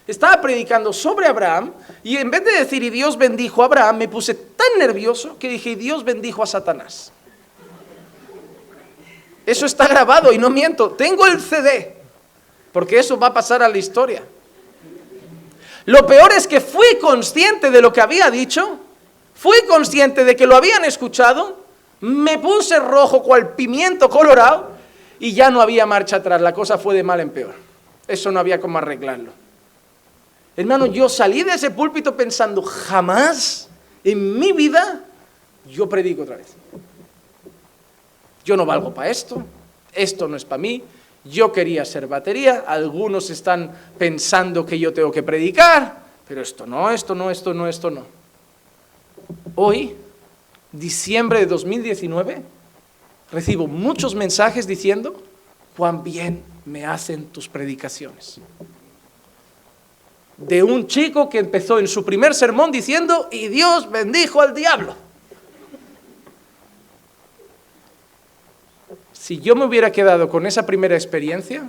estaba predicando sobre Abraham, y en vez de decir, y Dios bendijo a Abraham, me puse tan nervioso que dije, y Dios bendijo a Satanás. Eso está grabado y no miento, tengo el CD, porque eso va a pasar a la historia. Lo peor es que fui consciente de lo que había dicho, fui consciente de que lo habían escuchado, me puse rojo cual pimiento colorado y ya no había marcha atrás, la cosa fue de mal en peor. Eso no había cómo arreglarlo. Hermano, yo salí de ese púlpito pensando, jamás en mi vida yo predico otra vez. Yo no valgo para esto no es para mí, yo quería ser batería, algunos están pensando que yo tengo que predicar, pero esto no. Hoy, diciembre de 2019, recibo muchos mensajes diciendo, cuán bien me hacen tus predicaciones. De un chico que empezó en su primer sermón diciendo, y Dios bendijo al diablo. Si yo me hubiera quedado con esa primera experiencia,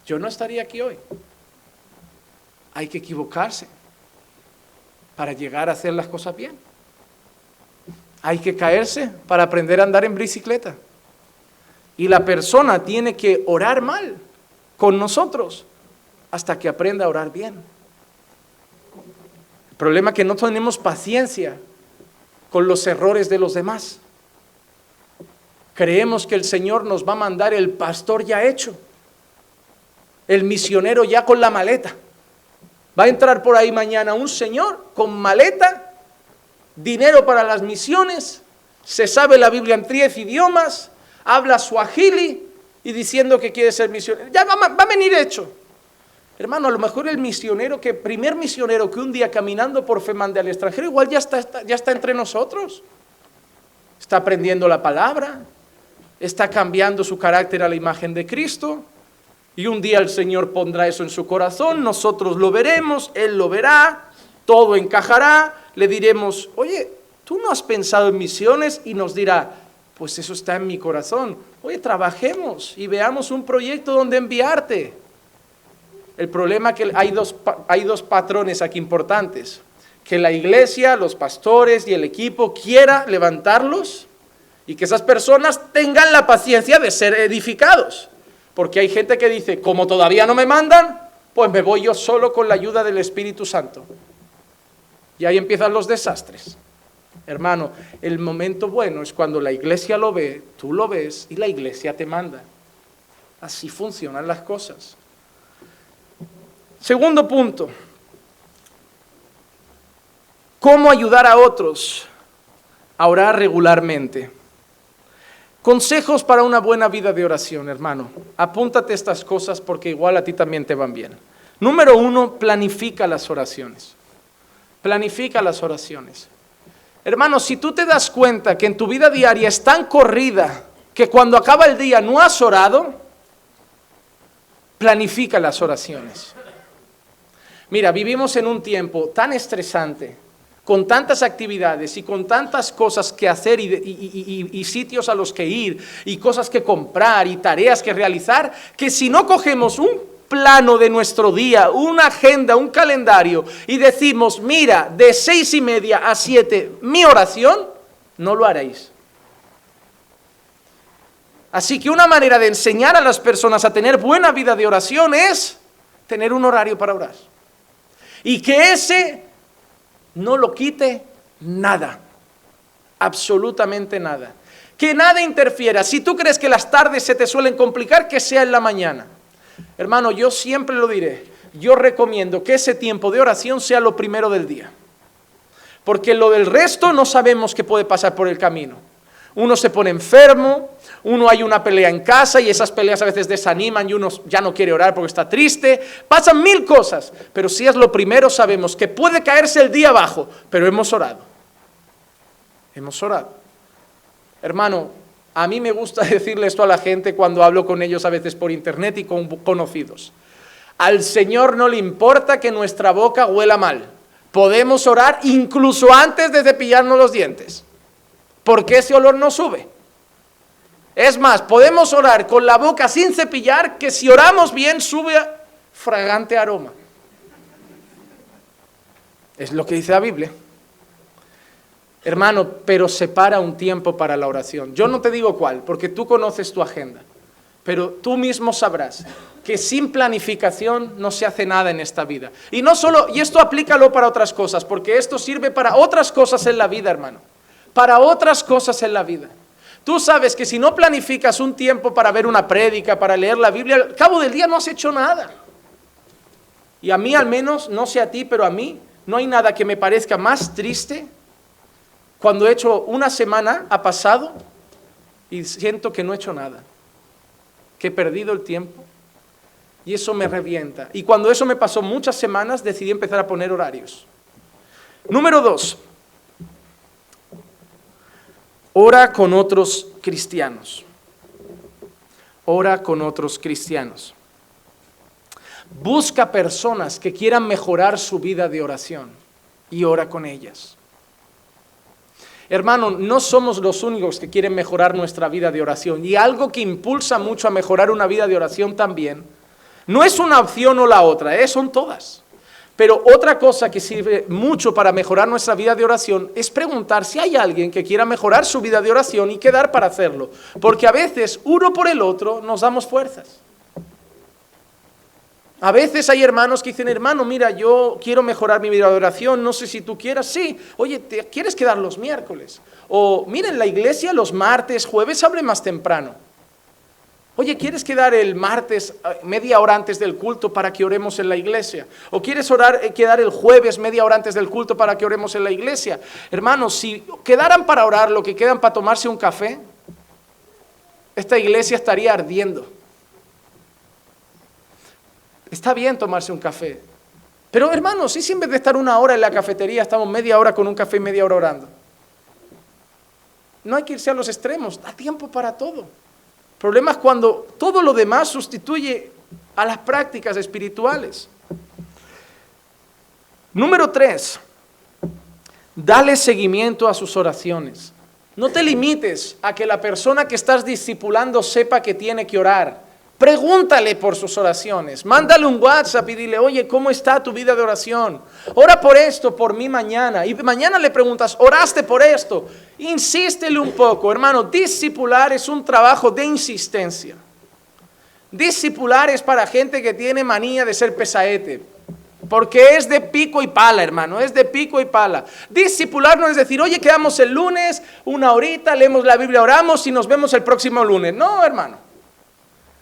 yo no estaría aquí hoy. Hay que equivocarse para llegar a hacer las cosas bien. Hay que caerse para aprender a andar en bicicleta. Y la persona tiene que orar mal con nosotros hasta que aprenda a orar bien. El problema es que no tenemos paciencia con los errores de los demás. Creemos que el Señor nos va a mandar el pastor ya hecho, el misionero ya con la maleta. Va a entrar por ahí mañana un señor con maleta, dinero para las misiones, se sabe la Biblia en 10 idiomas, habla suajili y diciendo que quiere ser misionero. Ya va a venir hecho. Hermano, a lo mejor el primer misionero que un día caminando por fe mande al extranjero, igual ya está entre nosotros. Está aprendiendo la palabra, está cambiando su carácter a la imagen de Cristo. Y un día el Señor pondrá eso en su corazón, nosotros lo veremos, Él lo verá, todo encajará, le diremos, oye, ¿tú no has pensado en misiones? Y nos dirá, pues eso está en mi corazón. Oye, trabajemos y veamos un proyecto donde enviarte. El problema es que hay dos patrones aquí importantes, que la iglesia, los pastores y el equipo quiera levantarlos y que esas personas tengan la paciencia de ser edificados. Porque hay gente que dice, como todavía no me mandan, pues me voy yo solo con la ayuda del Espíritu Santo. Y ahí empiezan los desastres. Hermano, el momento bueno es cuando la iglesia lo ve, tú lo ves y la iglesia te manda. Así funcionan las cosas. Segundo punto. ¿Cómo ayudar a otros a orar regularmente? Consejos para una buena vida de oración, hermano. Apúntate estas cosas porque igual a ti también te van bien. Número 1, planifica las oraciones. Planifica las oraciones. Hermano, si tú te das cuenta que en tu vida diaria es tan corrida que cuando acaba el día no has orado, planifica las oraciones. Mira, vivimos en un tiempo tan estresante, con tantas actividades y con tantas cosas que hacer y sitios a los que ir y cosas que comprar y tareas que realizar, que si no cogemos un plano de nuestro día, una agenda, un calendario y decimos, mira, de 6:30 a 7 mi oración, no lo haréis. Así que una manera de enseñar a las personas a tener buena vida de oración es tener un horario para orar. Y que ese no lo quite nada, absolutamente nada. Que nada interfiera. Si tú crees que las tardes se te suelen complicar, que sea en la mañana. Hermano, yo siempre lo diré, yo recomiendo que ese tiempo de oración sea lo primero del día. Porque lo del resto no sabemos qué puede pasar por el camino. Uno se pone enfermo, hay una pelea en casa y esas peleas a veces desaniman y uno ya no quiere orar porque está triste. Pasan 1000 cosas, pero si es lo primero sabemos que puede caerse el día abajo, pero hemos orado. Hemos orado. Hermano, a mí me gusta decirle esto a la gente cuando hablo con ellos a veces por internet y con conocidos. Al Señor no le importa que nuestra boca huela mal. Podemos orar incluso antes de cepillarnos los dientes, porque ese olor no sube. Es más, podemos orar con la boca sin cepillar, que si oramos bien sube fragante aroma. Es lo que dice la Biblia. Hermano, pero separa un tiempo para la oración. Yo no te digo cuál, porque tú conoces tu agenda, pero tú mismo sabrás que sin planificación no se hace nada en esta vida. Y no solo, y esto aplícalo para otras cosas, porque esto sirve para otras cosas en la vida, hermano. Para otras cosas en la vida. Tú sabes que si no planificas un tiempo para ver una prédica, para leer la Biblia, al cabo del día no has hecho nada. Y a mí al menos, no sé a ti, pero a mí no hay nada que me parezca más triste cuando he hecho una semana, ha pasado, y siento que no he hecho nada, que he perdido el tiempo, y eso me revienta. Y cuando eso me pasó muchas semanas, decidí empezar a poner horarios. Número 2. Ora con otros cristianos. Ora con otros cristianos. Busca personas que quieran mejorar su vida de oración y ora con ellas. Hermano, no somos los únicos que quieren mejorar nuestra vida de oración, y algo que impulsa mucho a mejorar una vida de oración también, no es una opción o la otra, son todas. Pero otra cosa que sirve mucho para mejorar nuestra vida de oración es preguntar si hay alguien que quiera mejorar su vida de oración y qué dar para hacerlo. Porque a veces, uno por el otro, nos damos fuerzas. A veces hay hermanos que dicen, hermano, mira, yo quiero mejorar mi vida de oración, no sé si tú quieras. Sí, oye, ¿te quieres quedar los miércoles? O, mira, en la iglesia los martes, jueves abre más temprano. Oye, ¿quieres quedar el martes media hora antes del culto para que oremos en la iglesia? ¿O quieres quedar el jueves media hora antes del culto para que oremos en la iglesia? Hermanos, si quedaran para orar lo que quedan para tomarse un café, esta iglesia estaría ardiendo. Está bien tomarse un café. Pero hermanos, si en vez de estar una hora en la cafetería, estamos media hora con un café y media hora orando. No hay que irse a los extremos, da tiempo para todo. El problema es cuando todo lo demás sustituye a las prácticas espirituales. Número 3, dale seguimiento a sus oraciones. No te limites a que la persona que estás discipulando sepa que tiene que orar. Pregúntale por sus oraciones, mándale un WhatsApp y dile, oye, ¿cómo está tu vida de oración? Ora por esto, por mí mañana. Y mañana le preguntas, ¿oraste por esto? Insístele un poco, hermano. Discipular es un trabajo de insistencia. Discipular es para gente que tiene manía de ser pesaete. Porque es de pico y pala, hermano, es de pico y pala. Discipular no es decir, oye, quedamos el lunes, una horita, leemos la Biblia, oramos y nos vemos el próximo lunes. No, hermano.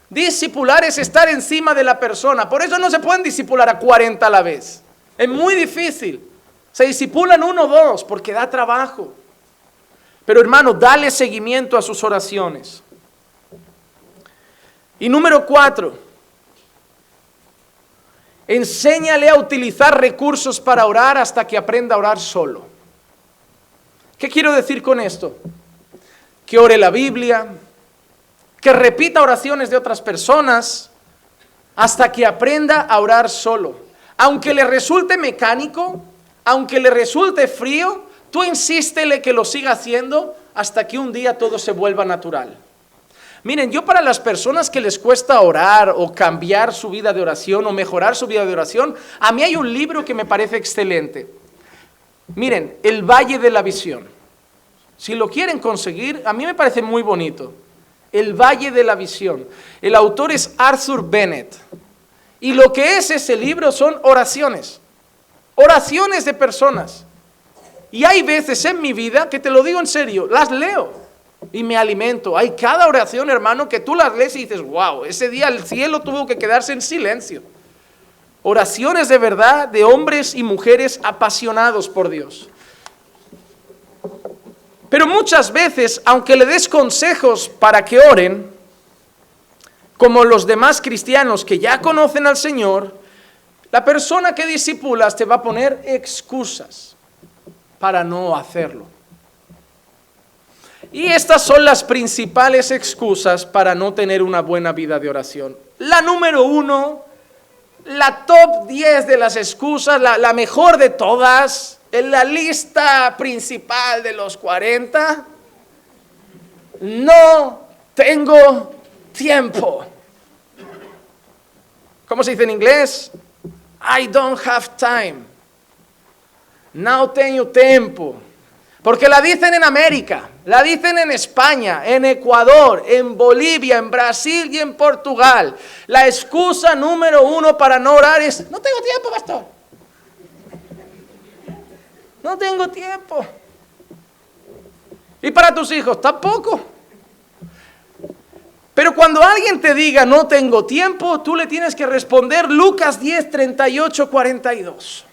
Discipular es estar encima de la persona. Por eso no se pueden discipular a 40 a la vez. Es muy difícil. Se discipulan 1 o 2 porque da trabajo. Pero hermano, dale seguimiento a sus oraciones. Y número 4, enséñale a utilizar recursos para orar hasta que aprenda a orar solo. ¿Qué quiero decir con esto? Que ore la Biblia, que repita oraciones de otras personas hasta que aprenda a orar solo. Aunque le resulte mecánico, aunque le resulte frío, tú insístele que lo siga haciendo hasta que un día todo se vuelva natural. Miren, yo para las personas que les cuesta orar o cambiar su vida de oración o mejorar su vida de oración, a mí hay un libro que me parece excelente. Miren, El Valle de la Visión. Si lo quieren conseguir, a mí me parece muy bonito. El Valle de la Visión. El autor es Arthur Bennett. Y lo que es ese libro son oraciones. Oraciones de personas. Y hay veces en mi vida, que te lo digo en serio, las leo y me alimento. Hay cada oración, hermano, que tú las lees y dices, wow, ese día el cielo tuvo que quedarse en silencio. Oraciones de verdad de hombres y mujeres apasionados por Dios. Pero muchas veces, aunque le des consejos para que oren, como los demás cristianos que ya conocen al Señor, la persona que discipulas te va a poner excusas para no hacerlo. Y estas son las principales excusas para no tener una buena vida de oración. La número 1, la top 10 de las excusas, la mejor de todas, en la lista principal de los 40, no tengo tiempo. ¿Cómo se dice en inglés? I don't have time. No tengo tiempo. Porque la dicen en América, la dicen en España, en Ecuador, en Bolivia, en Brasil y en Portugal. La excusa número 1 para no orar es, no tengo tiempo, pastor. No tengo tiempo. Y para tus hijos, tampoco. Pero cuando alguien te diga no tengo tiempo, tú le tienes que responder Lucas 10, 38, 42.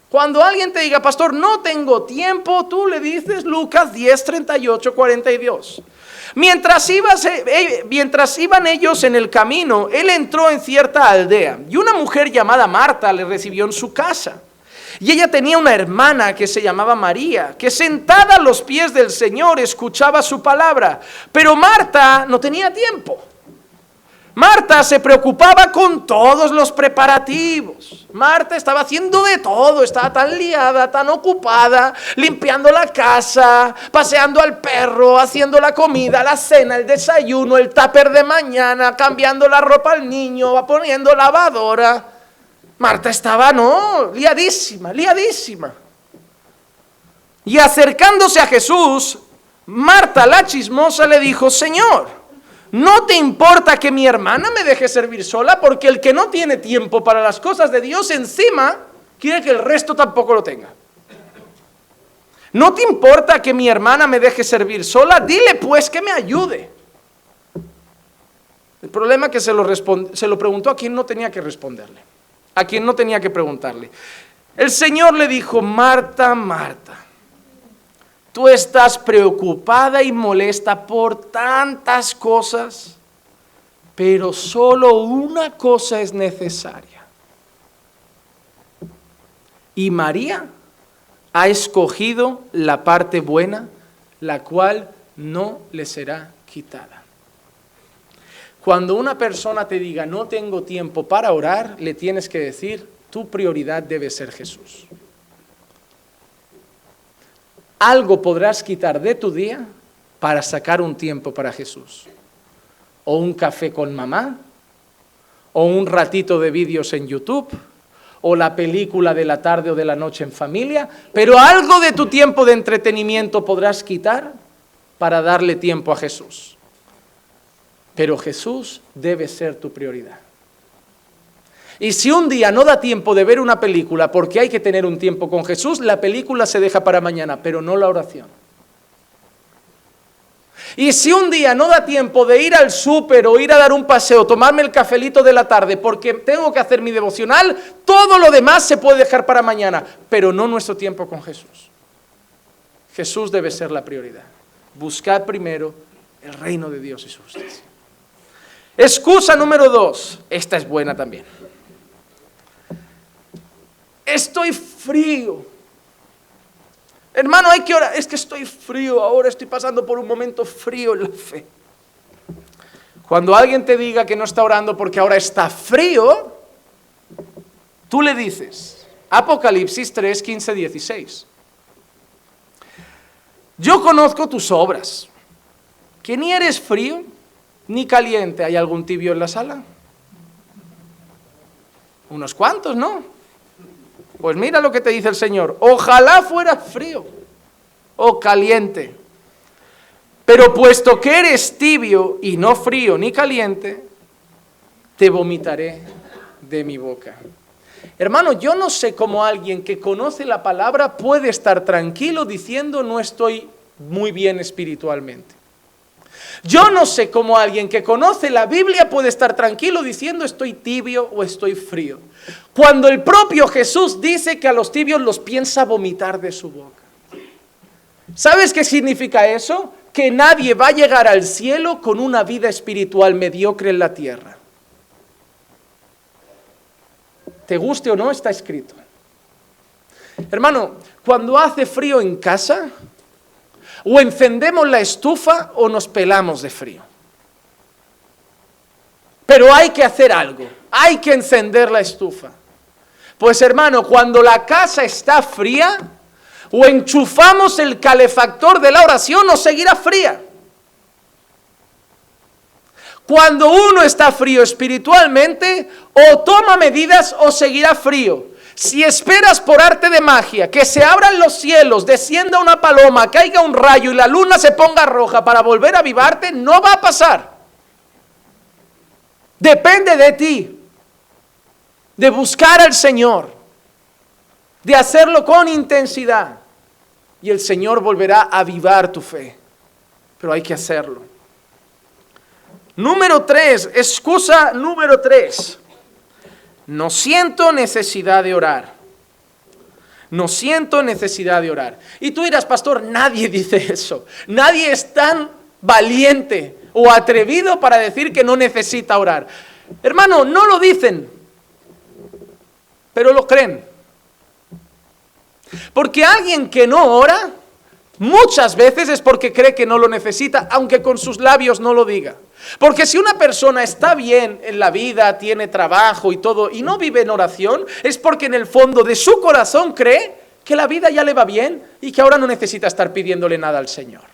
Cuando alguien te diga, pastor, no tengo tiempo, tú le dices Lucas 10, 38, 42. Mientras iban ellos en el camino, él entró en cierta aldea y una mujer llamada Marta le recibió en su casa. Y ella tenía una hermana que se llamaba María, que sentada a los pies del Señor escuchaba su palabra. Pero Marta no tenía tiempo. Marta se preocupaba con todos los preparativos. Marta estaba haciendo de todo, estaba tan liada, tan ocupada, limpiando la casa, paseando al perro, haciendo la comida, la cena, el desayuno, el tupper de mañana, cambiando la ropa al niño, poniendo lavadora. Marta estaba, liadísima. Y acercándose a Jesús, Marta, la chismosa, le dijo: Señor, ¿no te importa que mi hermana me deje servir sola? Porque el que no tiene tiempo para las cosas de Dios, encima quiere que el resto tampoco lo tenga. ¿No te importa que mi hermana me deje servir sola? Dile pues que me ayude. El problema es que se lo preguntó a quien no tenía que responderle, a quien no tenía que preguntarle. El Señor le dijo: Marta, Marta, tú estás preocupada y molesta por tantas cosas, pero solo una cosa es necesaria. Y María ha escogido la parte buena, la cual no le será quitada. Cuando una persona te diga: no tengo tiempo para orar, le tienes que decir: tu prioridad debe ser Jesús. Algo podrás quitar de tu día para sacar un tiempo para Jesús. O un café con mamá, o un ratito de vídeos en YouTube, o la película de la tarde o de la noche en familia, pero algo de tu tiempo de entretenimiento podrás quitar para darle tiempo a Jesús. Pero Jesús debe ser tu prioridad. Y si un día no da tiempo de ver una película porque hay que tener un tiempo con Jesús, la película se deja para mañana, pero no la oración. Y si un día no da tiempo de ir al súper o ir a dar un paseo, tomarme el cafelito de la tarde porque tengo que hacer mi devocional, todo lo demás se puede dejar para mañana, pero no nuestro tiempo con Jesús. Jesús debe ser la prioridad. Buscad primero el reino de Dios y su justicia. Excusa número 2, esta es buena también. Estoy frío. Hermano, hay que orar. Es que estoy frío ahora, estoy pasando por un momento frío en la fe. Cuando alguien te diga que no está orando porque ahora está frío, tú le dices, Apocalipsis 3, 15, 16. Yo conozco tus obras, que ni eres frío ni caliente. ¿Hay algún tibio en la sala? Unos cuantos, ¿no? Pues mira lo que te dice el Señor: ojalá fueras frío o caliente, pero puesto que eres tibio y no frío ni caliente, te vomitaré de mi boca. Hermano, yo no sé cómo alguien que conoce la palabra puede estar tranquilo diciendo: no estoy muy bien espiritualmente. Yo no sé cómo alguien que conoce la Biblia puede estar tranquilo diciendo: estoy tibio o estoy frío, cuando el propio Jesús dice que a los tibios los piensa vomitar de su boca. ¿Sabes qué significa eso? Que nadie va a llegar al cielo con una vida espiritual mediocre en la tierra. Te guste o no, está escrito. Hermano, cuando hace frío en casa, o encendemos la estufa o nos pelamos de frío. Pero hay que hacer algo, hay que encender la estufa. Pues hermano, cuando la casa está fría, o enchufamos el calefactor de la oración o seguirá fría. Cuando uno está frío espiritualmente, o toma medidas o seguirá frío. Si esperas por arte de magia que se abran los cielos, descienda una paloma, caiga un rayo y la luna se ponga roja para volver a avivarte, no va a pasar. Depende de ti, de buscar al Señor, de hacerlo con intensidad, y el Señor volverá a avivar tu fe. Pero hay que hacerlo. Número 3, excusa número 3. No siento necesidad de orar. No siento necesidad de orar. Y tú dirás: pastor, nadie dice eso. Nadie es tan valiente o atrevido para decir que no necesita orar. Hermano, no lo dicen, pero lo creen. Porque alguien que no ora, muchas veces es porque cree que no lo necesita, aunque con sus labios no lo diga. Porque si una persona está bien en la vida, tiene trabajo y todo, y no vive en oración, es porque en el fondo de su corazón cree que la vida ya le va bien y que ahora no necesita estar pidiéndole nada al Señor.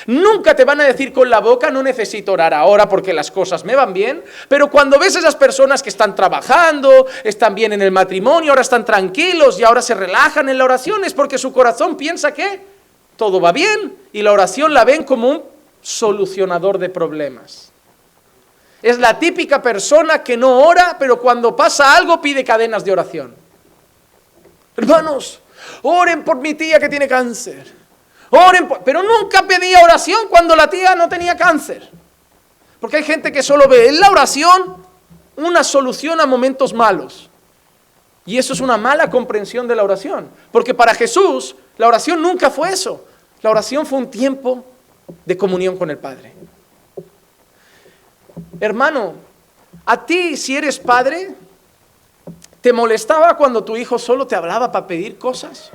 Nunca te van a decir con la boca, no necesito orar ahora porque las cosas me van bien, pero cuando ves a esas personas que están trabajando, están bien en el matrimonio, ahora están tranquilos y ahora se relajan en la oración, es porque su corazón piensa que todo va bien y la oración la ven como un solucionador de problemas. Es la típica persona que no ora, pero cuando pasa algo pide cadenas de oración. Hermanos, oren por mi tía que tiene cáncer. Pero nunca pedía oración cuando la tía no tenía cáncer. Porque hay gente que solo ve en la oración una solución a momentos malos. Y eso es una mala comprensión de la oración. Porque para Jesús, la oración nunca fue eso. La oración fue un tiempo de comunión con el Padre. Hermano, a ti, si eres padre, ¿te molestaba cuando tu hijo solo te hablaba para pedir cosas?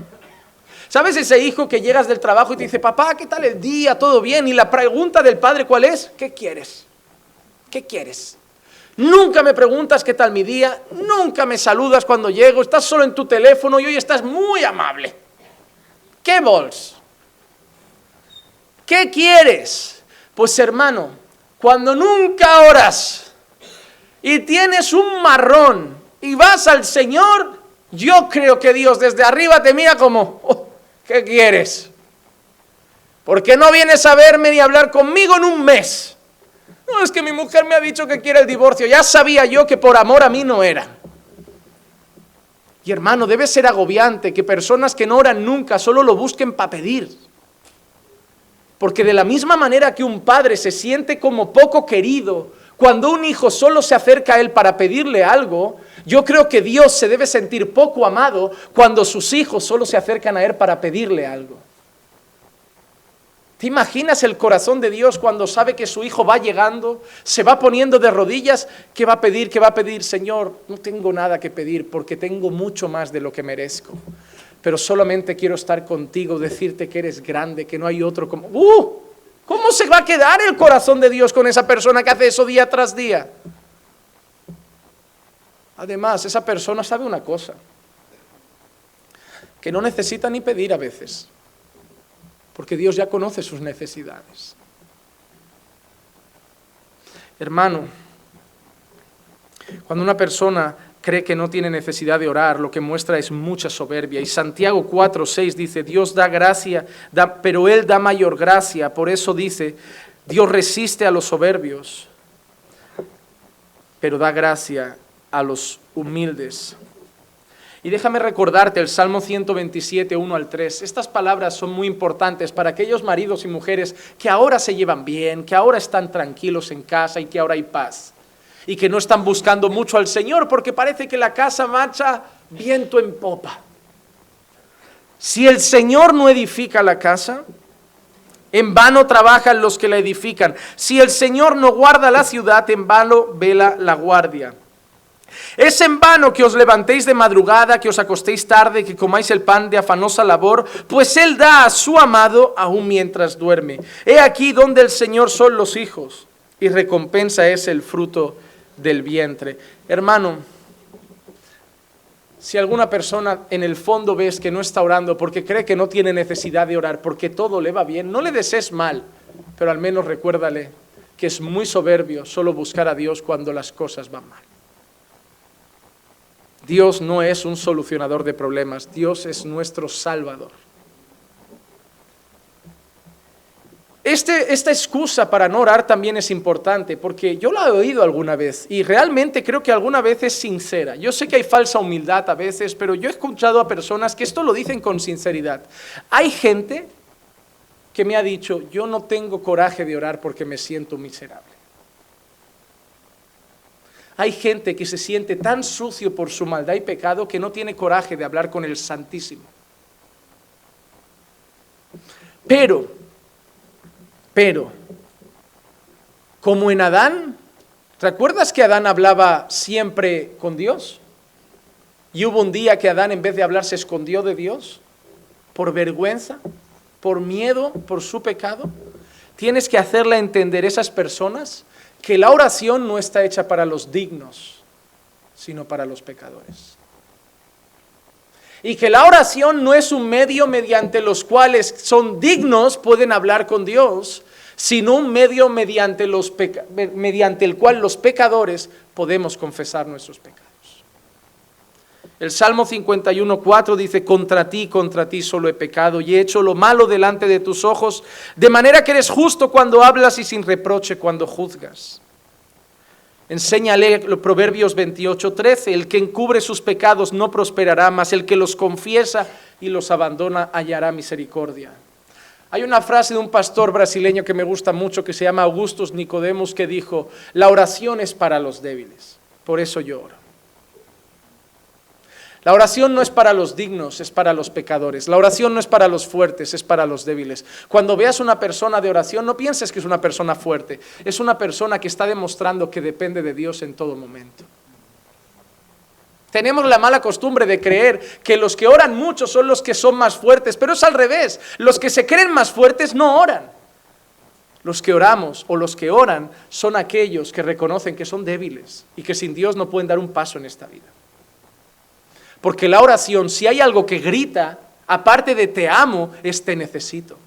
¿Sabes ese hijo que llegas del trabajo y te dice, papá, ¿qué tal el día? ¿Todo bien? Y la pregunta del padre, ¿cuál es? ¿Qué quieres? ¿Qué quieres? Nunca me preguntas qué tal mi día, nunca me saludas cuando llego, estás solo en tu teléfono y hoy estás muy amable. ¿Qué vols? ¿Qué quieres? Pues hermano, cuando nunca oras y tienes un marrón y vas al Señor, yo creo que Dios desde arriba te mira como, oh, ¿qué quieres? ¿Por qué no vienes a verme ni a hablar conmigo en un mes? No, es que mi mujer me ha dicho que quiere el divorcio. Ya sabía yo que por amor a mí no era. Y hermano, debe ser agobiante que personas que no oran nunca solo lo busquen para pedir. Porque de la misma manera que un padre se siente como poco querido cuando un hijo solo se acerca a él para pedirle algo, yo creo que Dios se debe sentir poco amado cuando sus hijos solo se acercan a él para pedirle algo. ¿Te imaginas el corazón de Dios cuando sabe que su hijo va llegando, se va poniendo de rodillas? ¿Qué va a pedir? ¿Qué va a pedir? Señor, no tengo nada que pedir porque tengo mucho más de lo que merezco. Pero solamente quiero estar contigo, decirte que eres grande, que no hay otro como... ¿Cómo se va a quedar el corazón de Dios con esa persona que hace eso día tras día? Además, esa persona sabe una cosa, que no necesita ni pedir a veces, porque Dios ya conoce sus necesidades. Hermano, cuando una persona cree que no tiene necesidad de orar, lo que muestra es mucha soberbia. Y Santiago 4:6 dice, Dios da gracia, pero Él da mayor gracia. Por eso dice, Dios resiste a los soberbios, pero da gracia a los humildes. Y déjame recordarte el Salmo 127, 1 al 3. Estas palabras son muy importantes para aquellos maridos y mujeres que ahora se llevan bien, que ahora están tranquilos en casa y que ahora hay paz. Y que no están buscando mucho al Señor porque parece que la casa marcha viento en popa. Si el Señor no edifica la casa, en vano trabajan los que la edifican. Si el Señor no guarda la ciudad, en vano vela la guardia. Es en vano que os levantéis de madrugada, que os acostéis tarde, que comáis el pan de afanosa labor, pues Él da a su amado aún mientras duerme. He aquí donde el Señor son los hijos, y recompensa es el fruto del vientre. Hermano, si alguna persona en el fondo ves que no está orando porque cree que no tiene necesidad de orar, porque todo le va bien, no le desees mal, pero al menos recuérdale que es muy soberbio solo buscar a Dios cuando las cosas van mal. Dios no es un solucionador de problemas, Dios es nuestro Salvador. Esta excusa para no orar también es importante, porque yo la he oído alguna vez y realmente creo que alguna vez es sincera. Yo sé que hay falsa humildad a veces, pero yo he escuchado a personas que esto lo dicen con sinceridad. Hay gente que me ha dicho, yo no tengo coraje de orar porque me siento miserable. Hay gente que se siente tan sucio por su maldad y pecado que no tiene coraje de hablar con el Santísimo. Pero, como en Adán, ¿te acuerdas que Adán hablaba siempre con Dios? Y hubo un día que Adán en vez de hablar se escondió de Dios, por vergüenza, por miedo, por su pecado. Tienes que hacerle entender a esas personas que la oración no está hecha para los dignos, sino para los pecadores. Y que la oración no es un medio mediante los cuales son dignos, pueden hablar con Dios, sino un medio mediante el cual los pecadores podemos confesar nuestros pecados. El Salmo 51:4 dice: contra ti solo he pecado y he hecho lo malo delante de tus ojos, de manera que eres justo cuando hablas y sin reproche cuando juzgas. Enséñale Proverbios 28:13: el que encubre sus pecados no prosperará, mas el que los confiesa y los abandona hallará misericordia. Hay una frase de un pastor brasileño que me gusta mucho, que se llama Augustus Nicodemos, que dijo: la oración es para los débiles, por eso yo oro. La oración no es para los dignos, es para los pecadores. La oración no es para los fuertes, es para los débiles. Cuando veas una persona de oración, no pienses que es una persona fuerte. Es una persona que está demostrando que depende de Dios en todo momento. Tenemos la mala costumbre de creer que los que oran mucho son los que son más fuertes, pero es al revés. Los que se creen más fuertes no oran. Los que oramos o los que oran son aquellos que reconocen que son débiles y que sin Dios no pueden dar un paso en esta vida. Porque la oración, si hay algo que grita, aparte de te amo, es te necesito.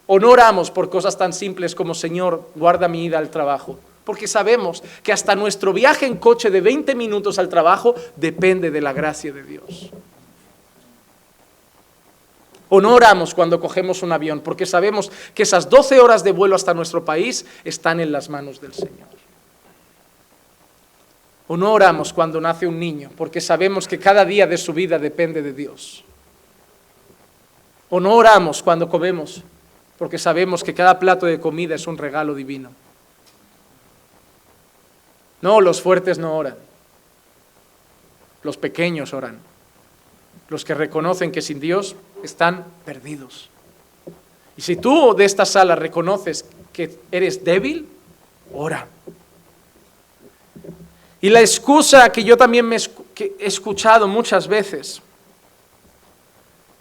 O no oramos por cosas tan simples como: Señor, guarda mi ida al trabajo. Porque sabemos que hasta nuestro viaje en coche de 20 minutos al trabajo depende de la gracia de Dios. O no oramos cuando cogemos un avión, porque sabemos que esas 12 horas de vuelo hasta nuestro país están en las manos del Señor. O no oramos cuando nace un niño, porque sabemos que cada día de su vida depende de Dios. O no oramos cuando comemos, porque sabemos que cada plato de comida es un regalo divino. No, los fuertes no oran. Los pequeños oran. Los que reconocen que sin Dios están perdidos. Y si tú de esta sala reconoces que eres débil, ora. Y la excusa que yo también he escuchado muchas veces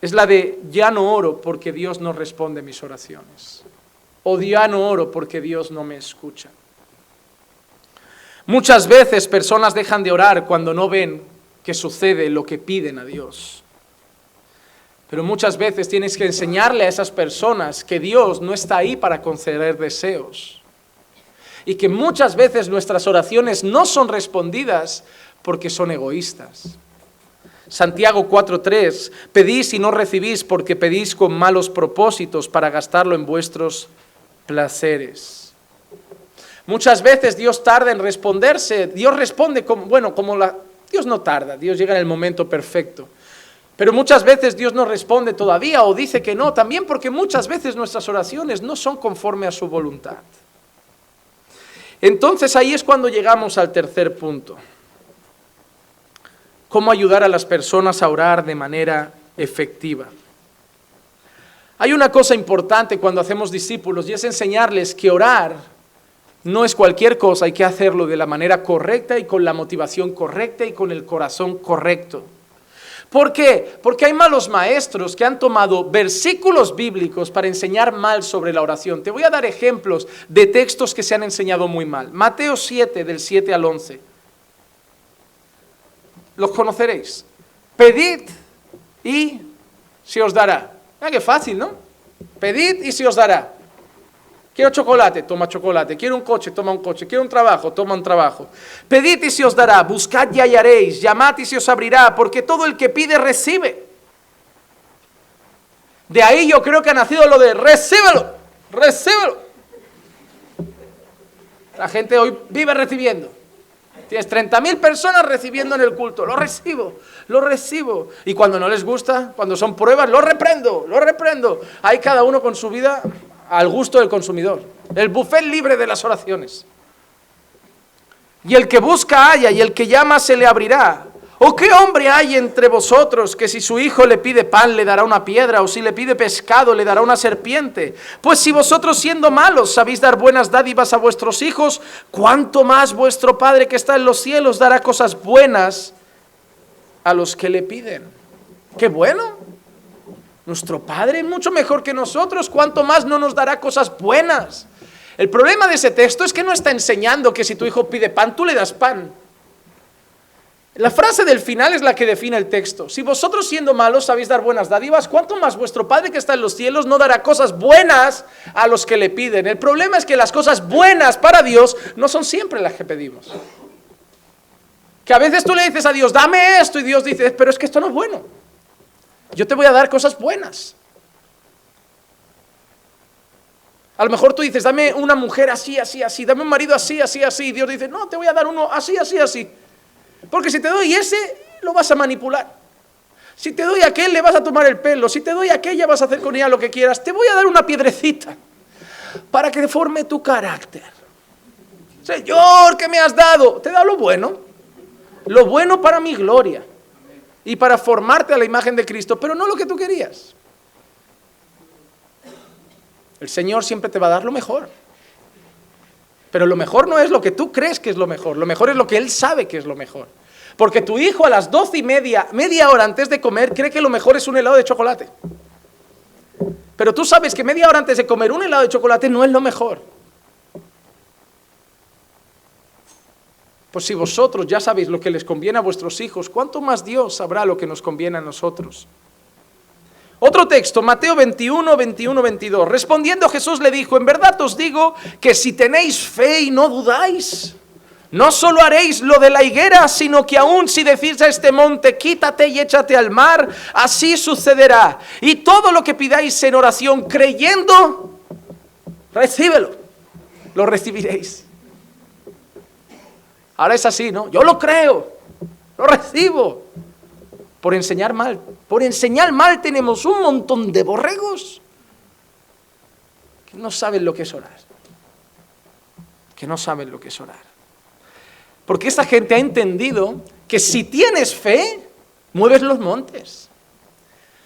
es la de: ya no oro porque Dios no responde mis oraciones. O ya no oro porque Dios no me escucha. Muchas veces personas dejan de orar cuando no ven que sucede lo que piden a Dios. Pero muchas veces tienes que enseñarle a esas personas que Dios no está ahí para conceder deseos. Y que muchas veces nuestras oraciones no son respondidas porque son egoístas. Santiago 4:3: pedís y no recibís porque pedís con malos propósitos para gastarlo en vuestros placeres. Muchas veces Dios tarda en responderse. Dios responde Dios no tarda, Dios llega en el momento perfecto. Pero muchas veces Dios no responde todavía o dice que no, también porque muchas veces nuestras oraciones no son conforme a su voluntad. Entonces ahí es cuando llegamos al tercer punto. ¿Cómo ayudar a las personas a orar de manera efectiva? Hay una cosa importante cuando hacemos discípulos y es enseñarles que orar no es cualquier cosa, hay que hacerlo de la manera correcta y con la motivación correcta y con el corazón correcto. ¿Por qué? Porque hay malos maestros que han tomado versículos bíblicos para enseñar mal sobre la oración. Te voy a dar ejemplos de textos que se han enseñado muy mal. Mateo 7, del 7 al 11. Los conoceréis. Pedid y se os dará. Ah, qué fácil, ¿no? Pedid y se os dará. Quiero chocolate, toma chocolate. Quiero un coche, toma un coche. Quiero un trabajo, toma un trabajo. Pedid y se os dará. Buscad y hallaréis. Llamad y se os abrirá. Porque todo el que pide, recibe. De ahí yo creo que ha nacido lo de recíbelo, recíbelo. La gente hoy vive recibiendo. Tienes 30.000 personas recibiendo en el culto. Lo recibo. Y cuando no les gusta, cuando son pruebas, lo reprendo. Hay cada uno con su vida al gusto del consumidor. El buffet libre de las oraciones. Y el que busca halla, y el que llama se le abrirá. ¿O qué hombre hay entre vosotros que si su hijo le pide pan le dará una piedra, o si le pide pescado le dará una serpiente? Pues si vosotros siendo malos sabéis dar buenas dádivas a vuestros hijos, ¿cuánto más vuestro Padre que está en los cielos dará cosas buenas a los que le piden? ¡Qué bueno! Nuestro Padre es mucho mejor que nosotros, ¿cuánto más no nos dará cosas buenas? El problema de ese texto es que no está enseñando que si tu hijo pide pan, tú le das pan. La frase del final es la que define el texto. Si vosotros siendo malos sabéis dar buenas dádivas, ¿cuánto más vuestro Padre que está en los cielos no dará cosas buenas a los que le piden? El problema es que las cosas buenas para Dios no son siempre las que pedimos. Que a veces tú le dices a Dios, dame esto, y Dios dice, pero es que esto no es bueno. Yo te voy a dar cosas buenas. A lo mejor tú dices, dame una mujer así, así, así, dame un marido así, así, así, y Dios dice, no, te voy a dar uno así, así, así. Porque si te doy ese, lo vas a manipular. Si te doy aquel, le vas a tomar el pelo. Si te doy aquella, vas a hacer con ella lo que quieras. Te voy a dar una piedrecita para que forme tu carácter. Señor, ¿qué me has dado? Te he dado lo bueno para mi gloria y para formarte a la imagen de Cristo, pero no lo que tú querías. El Señor siempre te va a dar lo mejor. Pero lo mejor no es lo que tú crees que es lo mejor es lo que Él sabe que es lo mejor. Porque tu hijo a las 12:30, media hora antes de comer, cree que lo mejor es un helado de chocolate. Pero tú sabes que media hora antes de comer un helado de chocolate no es lo mejor. Pues si vosotros ya sabéis lo que les conviene a vuestros hijos, ¿cuánto más Dios sabrá lo que nos conviene a nosotros? Otro texto, Mateo 21, 21, 22. Respondiendo Jesús le dijo, en verdad os digo que si tenéis fe y no dudáis, no solo haréis lo de la higuera, sino que aún si decís a este monte, quítate y échate al mar, así sucederá. Y todo lo que pidáis en oración creyendo, recíbelo, lo recibiréis. Ahora es así, ¿no? Yo lo creo, lo recibo. Por enseñar mal tenemos un montón de borregos que no saben lo que es orar. Porque esa gente ha entendido que si tienes fe, mueves los montes.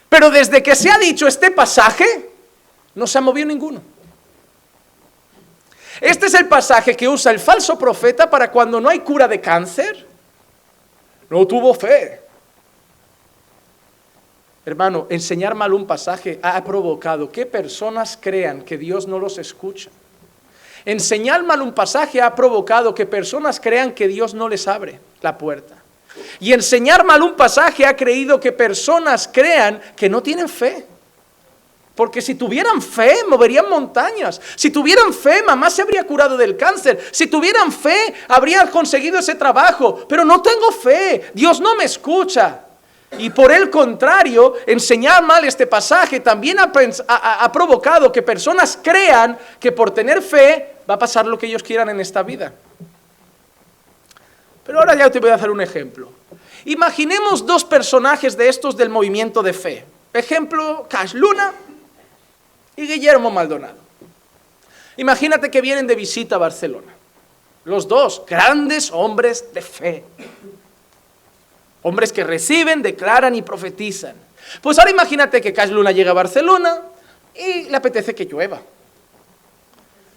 Pero desde que se ha dicho este pasaje, no se ha movido ninguno. Este es el pasaje que usa el falso profeta para cuando no hay cura de cáncer. No tuvo fe. Hermano, enseñar mal un pasaje ha provocado que personas crean que Dios no los escucha. Enseñar mal un pasaje ha provocado que personas crean que Dios no les abre la puerta. Y enseñar mal un pasaje ha creído que personas crean que no tienen fe. Porque si tuvieran fe, moverían montañas. Si tuvieran fe, mamá se habría curado del cáncer. Si tuvieran fe, habrían conseguido ese trabajo. Pero no tengo fe, Dios no me escucha. Y por el contrario, enseñar mal este pasaje también ha provocado que personas crean que por tener fe va a pasar lo que ellos quieran en esta vida. Pero ahora ya te voy a hacer un ejemplo. Imaginemos dos personajes de estos del movimiento de fe. Ejemplo, Cash Luna y Guillermo Maldonado. Imagínate que vienen de visita a Barcelona. Los dos, grandes hombres de fe. Hombres que reciben, declaran y profetizan. Pues ahora imagínate que Cash Luna llega a Barcelona y le apetece que llueva.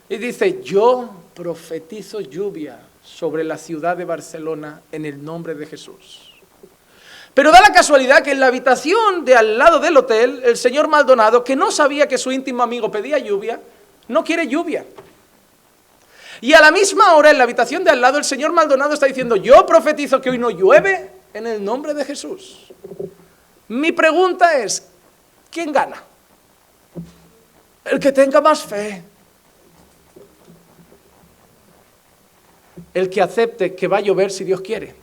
Y dice, yo profetizo lluvia sobre la ciudad de Barcelona en el nombre de Jesús. Pero da la casualidad que en la habitación de al lado del hotel, el señor Maldonado, que no sabía que su íntimo amigo pedía lluvia, no quiere lluvia. Y a la misma hora, en la habitación de al lado, el señor Maldonado está diciendo, yo profetizo que hoy no llueve en el nombre de Jesús. Mi pregunta es, ¿quién gana? El que tenga más fe. El que acepte que va a llover si Dios quiere.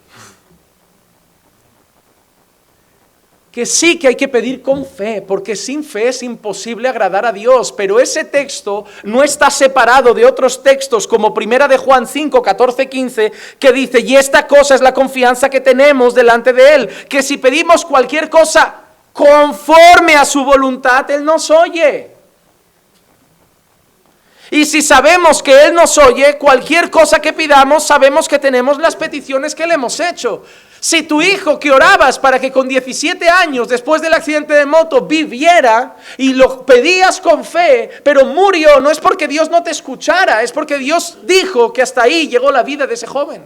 Que sí que hay que pedir con fe, porque sin fe es imposible agradar a Dios, pero ese texto no está separado de otros textos como 1 de Juan 5, 14, 15, que dice, y esta cosa es la confianza que tenemos delante de Él, que si pedimos cualquier cosa conforme a su voluntad, Él nos oye. Y si sabemos que Él nos oye, cualquier cosa que pidamos, sabemos que tenemos las peticiones que le hemos hecho. Si tu hijo que orabas para que con 17 años después del accidente de moto viviera y lo pedías con fe, pero murió, no es porque Dios no te escuchara, es porque Dios dijo que hasta ahí llegó la vida de ese joven.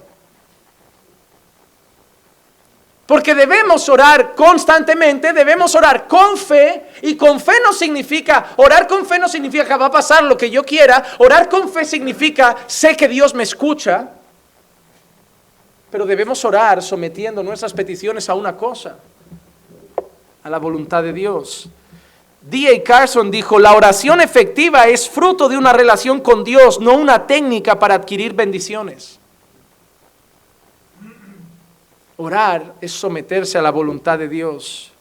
Porque debemos orar constantemente, debemos orar con fe, y con fe no significa, orar con fe no significa que va a pasar lo que yo quiera, orar con fe significa, sé que Dios me escucha. pero debemos orar sometiendo nuestras peticiones a una cosa, a la voluntad de Dios. D.A. Carson dijo, la oración efectiva es fruto de una relación con Dios, no una técnica para adquirir bendiciones. Orar es someterse a la voluntad de Dios,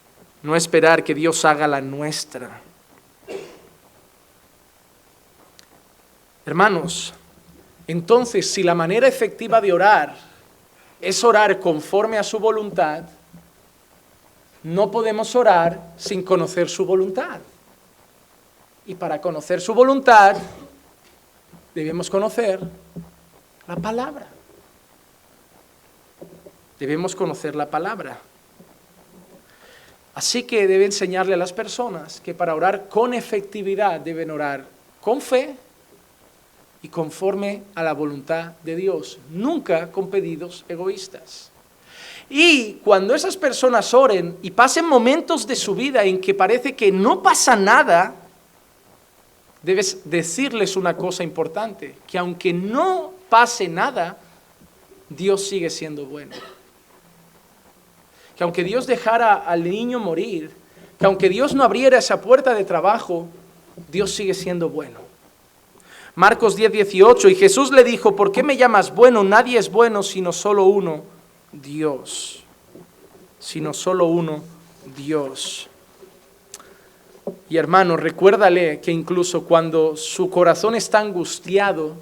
no esperar que Dios haga la nuestra. Hermanos, entonces si la manera efectiva de orar es orar conforme a su voluntad, no podemos orar sin conocer su voluntad. Y para conocer su voluntad, debemos conocer la palabra. Debemos conocer la palabra. Así que debe enseñarle a las personas que para orar con efectividad deben orar con fe y conforme a la voluntad de Dios, nunca con pedidos egoístas. Y cuando esas personas oren y pasen momentos de su vida en que parece que no pasa nada, debes decirles una cosa importante, que aunque no pase nada, Dios sigue siendo bueno. Que aunque Dios dejara al niño morir, que aunque Dios no abriera esa puerta de trabajo, Dios sigue siendo bueno. Marcos 10:18, y Jesús le dijo, ¿por qué me llamas bueno? Nadie es bueno sino solo uno, Dios. Sino solo uno, Dios. Y hermano, recuérdale que incluso cuando su corazón está angustiado,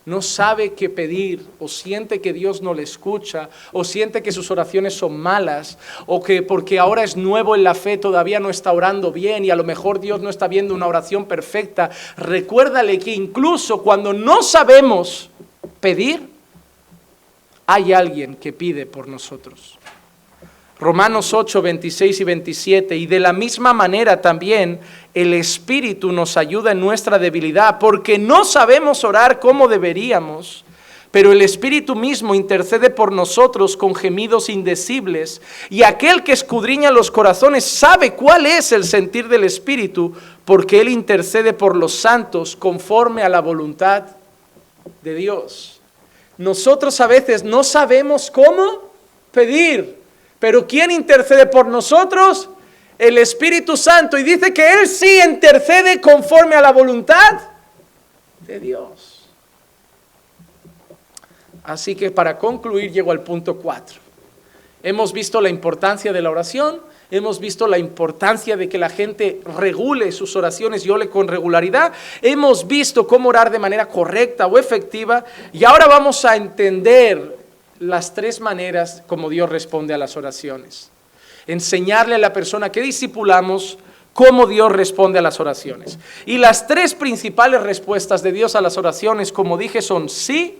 no sabe qué pedir, o siente que Dios no le escucha, o siente que sus oraciones son malas, o que porque ahora es nuevo en la fe todavía no está orando bien y a lo mejor Dios no está viendo una oración perfecta, recuérdale que incluso cuando no sabemos pedir, hay alguien que pide por nosotros. Romanos 8, 26 y 27, y de la misma manera también el Espíritu nos ayuda en nuestra debilidad, porque no sabemos orar como deberíamos, pero el Espíritu mismo intercede por nosotros con gemidos indecibles, y aquel que escudriña los corazones sabe cuál es el sentir del Espíritu, porque Él intercede por los santos conforme a la voluntad de Dios. Nosotros a veces no sabemos cómo pedir, pero ¿quién intercede por nosotros? El Espíritu Santo. Y dice que Él sí intercede conforme a la voluntad de Dios. Así que para concluir llego al punto 4. Hemos visto la importancia de la oración. Hemos visto la importancia de que la gente regule sus oraciones y ore con regularidad. Hemos visto cómo orar de manera correcta o efectiva. Y ahora vamos a entender las 3 maneras como Dios responde a las oraciones. Enseñarle a la persona que discipulamos cómo Dios responde a las oraciones. Y las 3 principales respuestas de Dios a las oraciones, como dije, son sí,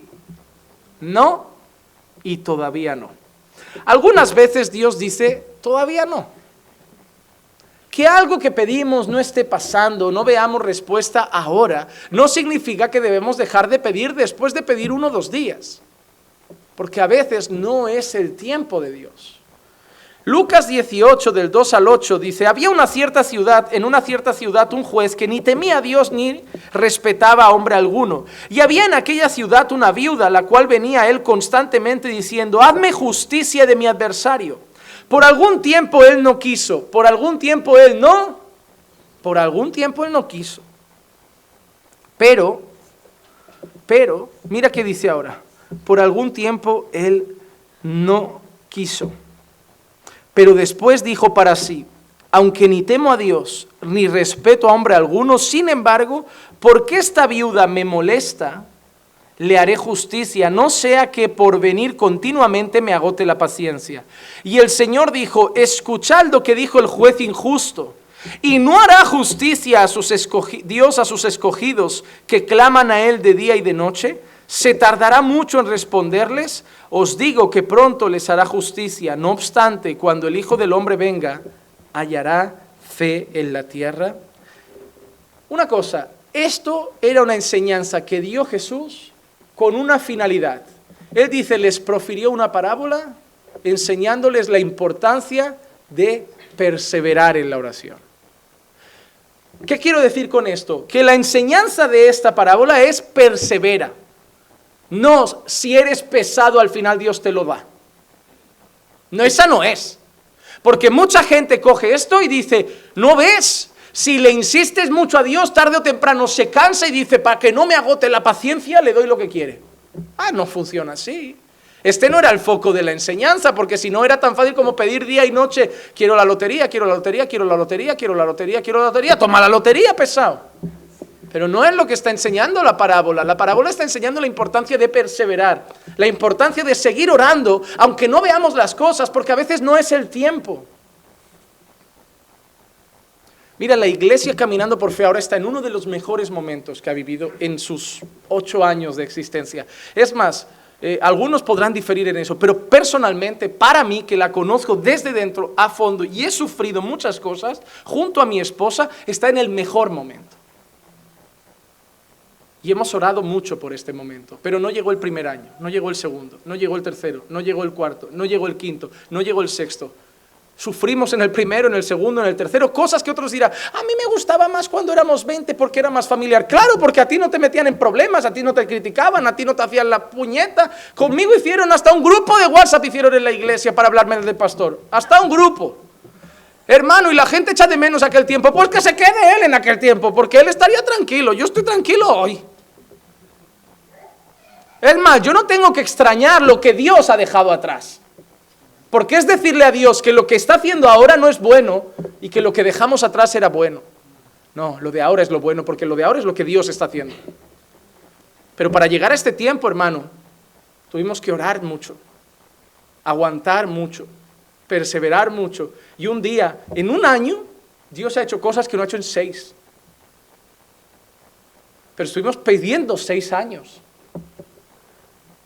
no y todavía no. Algunas veces Dios dice, todavía no. Que algo que pedimos no esté pasando, no veamos respuesta ahora, no significa que debemos dejar de pedir después de pedir 1 o 2 días. Porque a veces no es el tiempo de Dios. Lucas 18, del 2 al 8, dice, había en una cierta ciudad un juez que ni temía a Dios ni respetaba a hombre alguno. Y había en aquella ciudad una viuda, la cual venía a él constantemente diciendo, hazme justicia de mi adversario. Por algún tiempo él no quiso, por algún tiempo él no quiso. Pero, mira qué dice ahora. Por algún tiempo él no quiso. Pero después dijo para sí, aunque ni temo a Dios, ni respeto a hombre alguno, sin embargo, porque esta viuda me molesta, le haré justicia, no sea que por venir continuamente me agote la paciencia. Y el Señor dijo, escuchad lo que dijo el juez injusto, y no hará justicia a Dios a sus escogidos que claman a Él de día y de noche. ¿Se tardará mucho en responderles? Os digo que pronto les hará justicia. No obstante, cuando el Hijo del Hombre venga, ¿hallará fe en la tierra? Una cosa, esto era una enseñanza que dio Jesús con una finalidad. Él dice, les profirió una parábola enseñándoles la importancia de perseverar en la oración. ¿Qué quiero decir con esto? Que la enseñanza de esta parábola es persevera. No, si eres pesado al final Dios te lo da. No, esa no es. Porque mucha gente coge esto y dice, ¿no ves? Si le insistes mucho a Dios, tarde o temprano se cansa y dice, para que no me agote la paciencia, le doy lo que quiere. No funciona así. Este no era el foco de la enseñanza, porque si no era tan fácil como pedir día y noche, quiero la lotería, quiero la lotería, quiero la lotería, quiero la lotería, quiero la lotería, toma la lotería, pesado. Pero no es lo que está enseñando la parábola. La parábola está enseñando la importancia de perseverar, la importancia de seguir orando, aunque no veamos las cosas, porque a veces no es el tiempo. Mira, la iglesia Caminando por Fe ahora está en uno de los mejores momentos que ha vivido en sus 8 años de existencia. Es más, algunos podrán diferir en eso, pero personalmente, para mí, que la conozco desde dentro a fondo y he sufrido muchas cosas, junto a mi esposa, está en el mejor momento. Y hemos orado mucho por este momento, pero no llegó el primer año, no llegó el segundo, no llegó el tercero, no llegó el cuarto, no llegó el quinto, no llegó el sexto. Sufrimos en el primero, en el segundo, en el tercero, cosas que otros dirán, a mí me gustaba más cuando éramos 20 porque era más familiar. Claro, porque a ti no te metían en problemas, a ti no te criticaban, a ti no te hacían la puñeta. Conmigo hicieron hasta un grupo de WhatsApp hicieron en la iglesia para hablarme del pastor. Hasta un grupo. Hermano, y la gente echa de menos aquel tiempo, pues que se quede él en aquel tiempo, porque él estaría tranquilo. Yo estoy tranquilo hoy. Es más, yo no tengo que extrañar lo que Dios ha dejado atrás. Porque es decirle a Dios que lo que está haciendo ahora no es bueno y que lo que dejamos atrás era bueno. No, lo de ahora es lo bueno, porque lo de ahora es lo que Dios está haciendo. Pero para llegar a este tiempo, hermano, tuvimos que orar mucho, aguantar mucho, perseverar mucho. Y un día, en un año, Dios ha hecho cosas que no ha hecho en 6. Pero estuvimos pidiendo 6 años.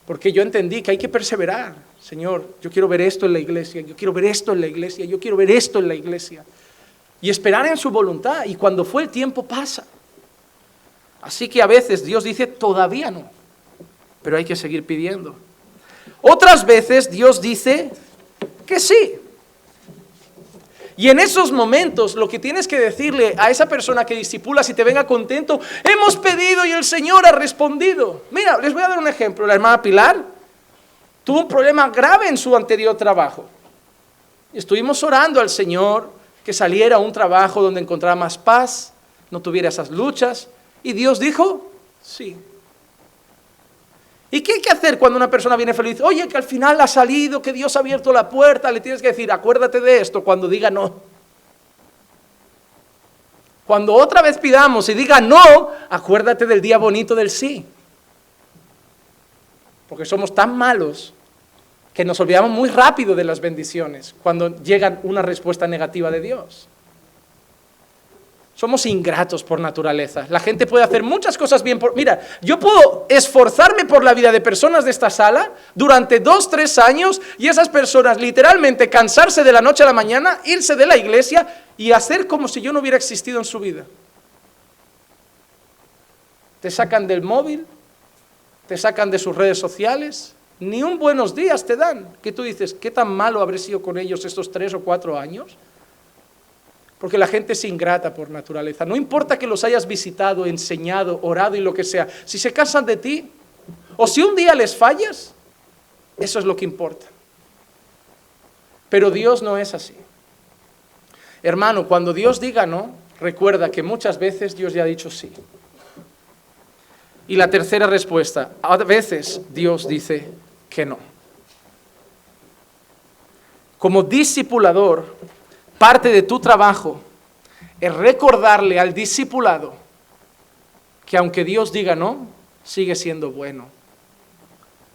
Porque yo entendí que hay que perseverar. Señor, yo quiero ver esto en la iglesia, yo quiero ver esto en la iglesia, yo quiero ver esto en la iglesia. Y esperar en su voluntad, y cuando fue el tiempo pasa. Así que a veces Dios dice, todavía no, pero hay que seguir pidiendo. Otras veces Dios dice que sí. Y en esos momentos lo que tienes que decirle a esa persona que discipulas y te venga contento, hemos pedido y el Señor ha respondido. Mira, les voy a dar un ejemplo. La hermana Pilar tuvo un problema grave en su anterior trabajo. Estuvimos orando al Señor que saliera un trabajo donde encontrara más paz, no tuviera esas luchas, y Dios dijo, sí. ¿Y qué hay que hacer cuando una persona viene feliz? Oye, que al final ha salido, que Dios ha abierto la puerta, le tienes que decir, acuérdate de esto cuando diga no. Cuando otra vez pidamos y diga no, acuérdate del día bonito del sí. Porque somos tan malos que nos olvidamos muy rápido de las bendiciones cuando llega una respuesta negativa de Dios. Somos ingratos por naturaleza. La gente puede hacer muchas cosas bien. Mira, yo puedo esforzarme por la vida de personas de esta sala durante 2, 3 años y esas personas literalmente cansarse de la noche a la mañana, irse de la iglesia y hacer como si yo no hubiera existido en su vida. Te sacan del móvil, te sacan de sus redes sociales, ni un buenos días te dan, que tú dices, ¿qué tan malo habré sido con ellos estos 3 o 4 años? Porque la gente es ingrata por naturaleza. No importa que los hayas visitado, enseñado, orado y lo que sea, si se cansan de ti, o si un día les fallas, eso es lo que importa. Pero Dios no es así. Hermano, cuando Dios diga no, recuerda que muchas veces Dios ya ha dicho sí. Y la tercera respuesta, a veces Dios dice que no. Como discipulador, parte de tu trabajo es recordarle al discipulado que aunque Dios diga no, sigue siendo bueno.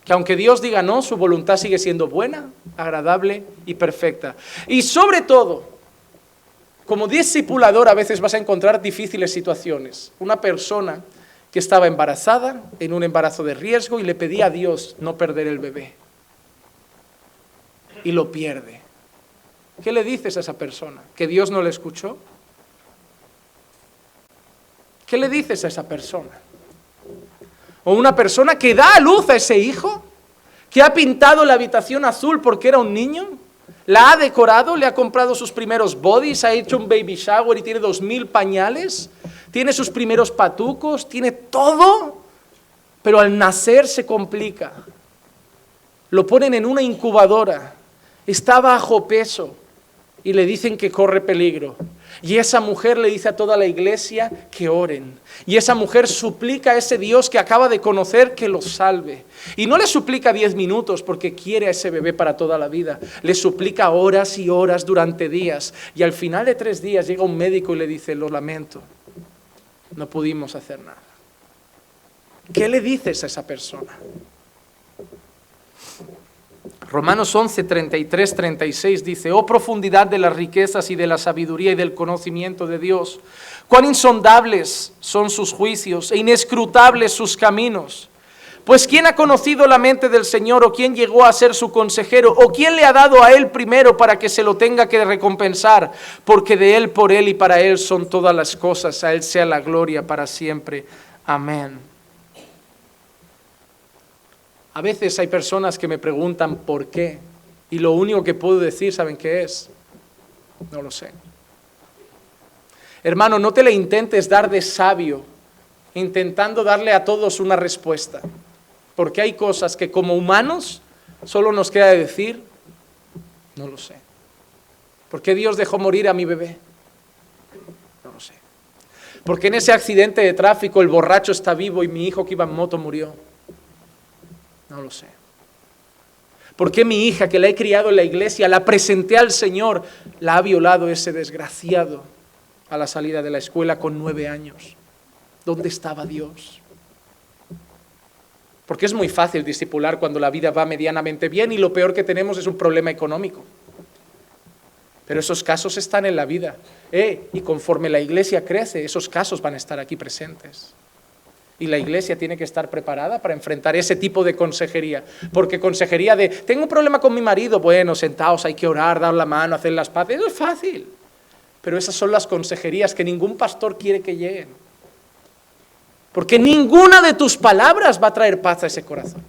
Que aunque Dios diga no, su voluntad sigue siendo buena, agradable y perfecta. Y sobre todo, como discipulador a veces vas a encontrar difíciles situaciones. Una persona que estaba embarazada, en un embarazo de riesgo, y le pedía a Dios no perder el bebé. Y lo pierde. ¿Qué le dices a esa persona? ¿Que Dios no le escuchó? ¿Qué le dices a esa persona? O una persona que da a luz a ese hijo, que ha pintado la habitación azul porque era un niño, la ha decorado, le ha comprado sus primeros bodies, ha hecho un baby shower y tiene 2000 pañales, tiene sus primeros patucos, tiene todo, pero al nacer se complica. Lo ponen en una incubadora, está bajo peso y le dicen que corre peligro. Y esa mujer le dice a toda la iglesia que oren. Y esa mujer suplica a ese Dios que acaba de conocer que lo salve. Y no le suplica 10 minutos porque quiere a ese bebé para toda la vida. Le suplica horas y horas durante días. Y al final de 3 días llega un médico y le dice, lo lamento, no pudimos hacer nada. ¿Qué le dices a esa persona? Romanos 11, 33, 36 dice, oh profundidad de las riquezas y de la sabiduría y del conocimiento de Dios, cuán insondables son sus juicios e inescrutables sus caminos. Pues ¿quién ha conocido la mente del Señor o quién llegó a ser su consejero o quién le ha dado a él primero para que se lo tenga que recompensar? Porque de él, por él y para él son todas las cosas, a él sea la gloria para siempre. Amén. A veces hay personas que me preguntan por qué, y lo único que puedo decir, ¿saben qué es? No lo sé. Hermano, no te le intentes dar de sabio, intentando darle a todos una respuesta, porque hay cosas que como humanos solo nos queda decir, no lo sé. ¿Por qué Dios dejó morir a mi bebé? No lo sé. ¿Por qué en ese accidente de tráfico el borracho está vivo y mi hijo que iba en moto murió? No lo sé. ¿Por qué mi hija, que la he criado en la iglesia, la presenté al Señor, la ha violado ese desgraciado a la salida de la escuela con 9 años? ¿Dónde estaba Dios? Porque es muy fácil discipular cuando la vida va medianamente bien y lo peor que tenemos es un problema económico. Pero esos casos están en la vida. Y conforme la iglesia crece, esos casos van a estar aquí presentes. Y la iglesia tiene que estar preparada para enfrentar ese tipo de consejería. Porque consejería de, tengo un problema con mi marido, bueno, sentaos, hay que orar, dar la mano, hacer las paces, eso es fácil. Pero esas son las consejerías que ningún pastor quiere que lleguen. Porque ninguna de tus palabras va a traer paz a ese corazón.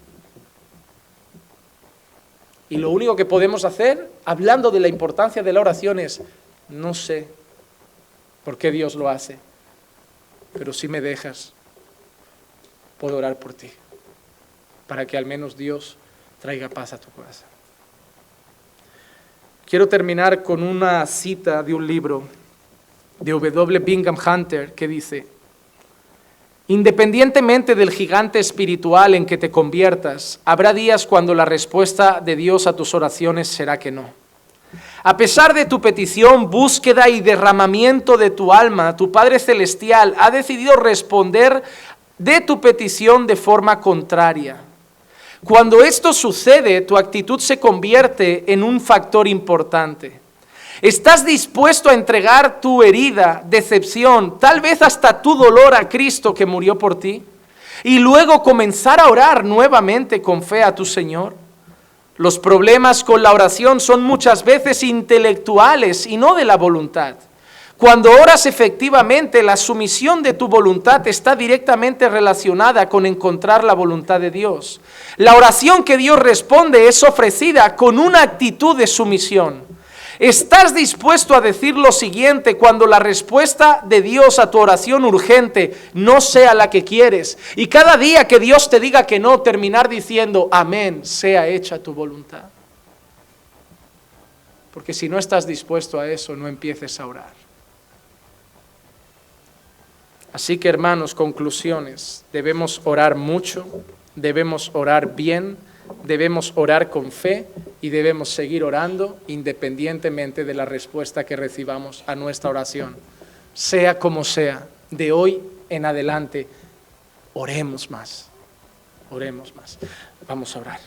Y lo único que podemos hacer, hablando de la importancia de la oración, es, no sé por qué Dios lo hace, pero si me dejas, puedo orar por ti, para que al menos Dios traiga paz a tu corazón. Quiero terminar con una cita de un libro de W. Bingham Hunter que dice, independientemente del gigante espiritual en que te conviertas, habrá días cuando la respuesta de Dios a tus oraciones será que no. A pesar de tu petición, búsqueda y derramamiento de tu alma, tu Padre Celestial ha decidido responder de tu petición de forma contraria. Cuando esto sucede, tu actitud se convierte en un factor importante. ¿Estás dispuesto a entregar tu herida, decepción, tal vez hasta tu dolor a Cristo que murió por ti? Y luego comenzar a orar nuevamente con fe a tu Señor. Los problemas con la oración son muchas veces intelectuales y no de la voluntad. Cuando oras efectivamente, la sumisión de tu voluntad está directamente relacionada con encontrar la voluntad de Dios. La oración que Dios responde es ofrecida con una actitud de sumisión. ¿Estás dispuesto a decir lo siguiente cuando la respuesta de Dios a tu oración urgente no sea la que quieres? Y cada día que Dios te diga que no, terminar diciendo, amén, sea hecha tu voluntad. Porque si no estás dispuesto a eso, no empieces a orar. Así que, hermanos, conclusiones. Debemos orar mucho, debemos orar bien, debemos orar con fe y debemos seguir orando independientemente de la respuesta que recibamos a nuestra oración. Sea como sea, de hoy en adelante, oremos más. Oremos más. Vamos a orar.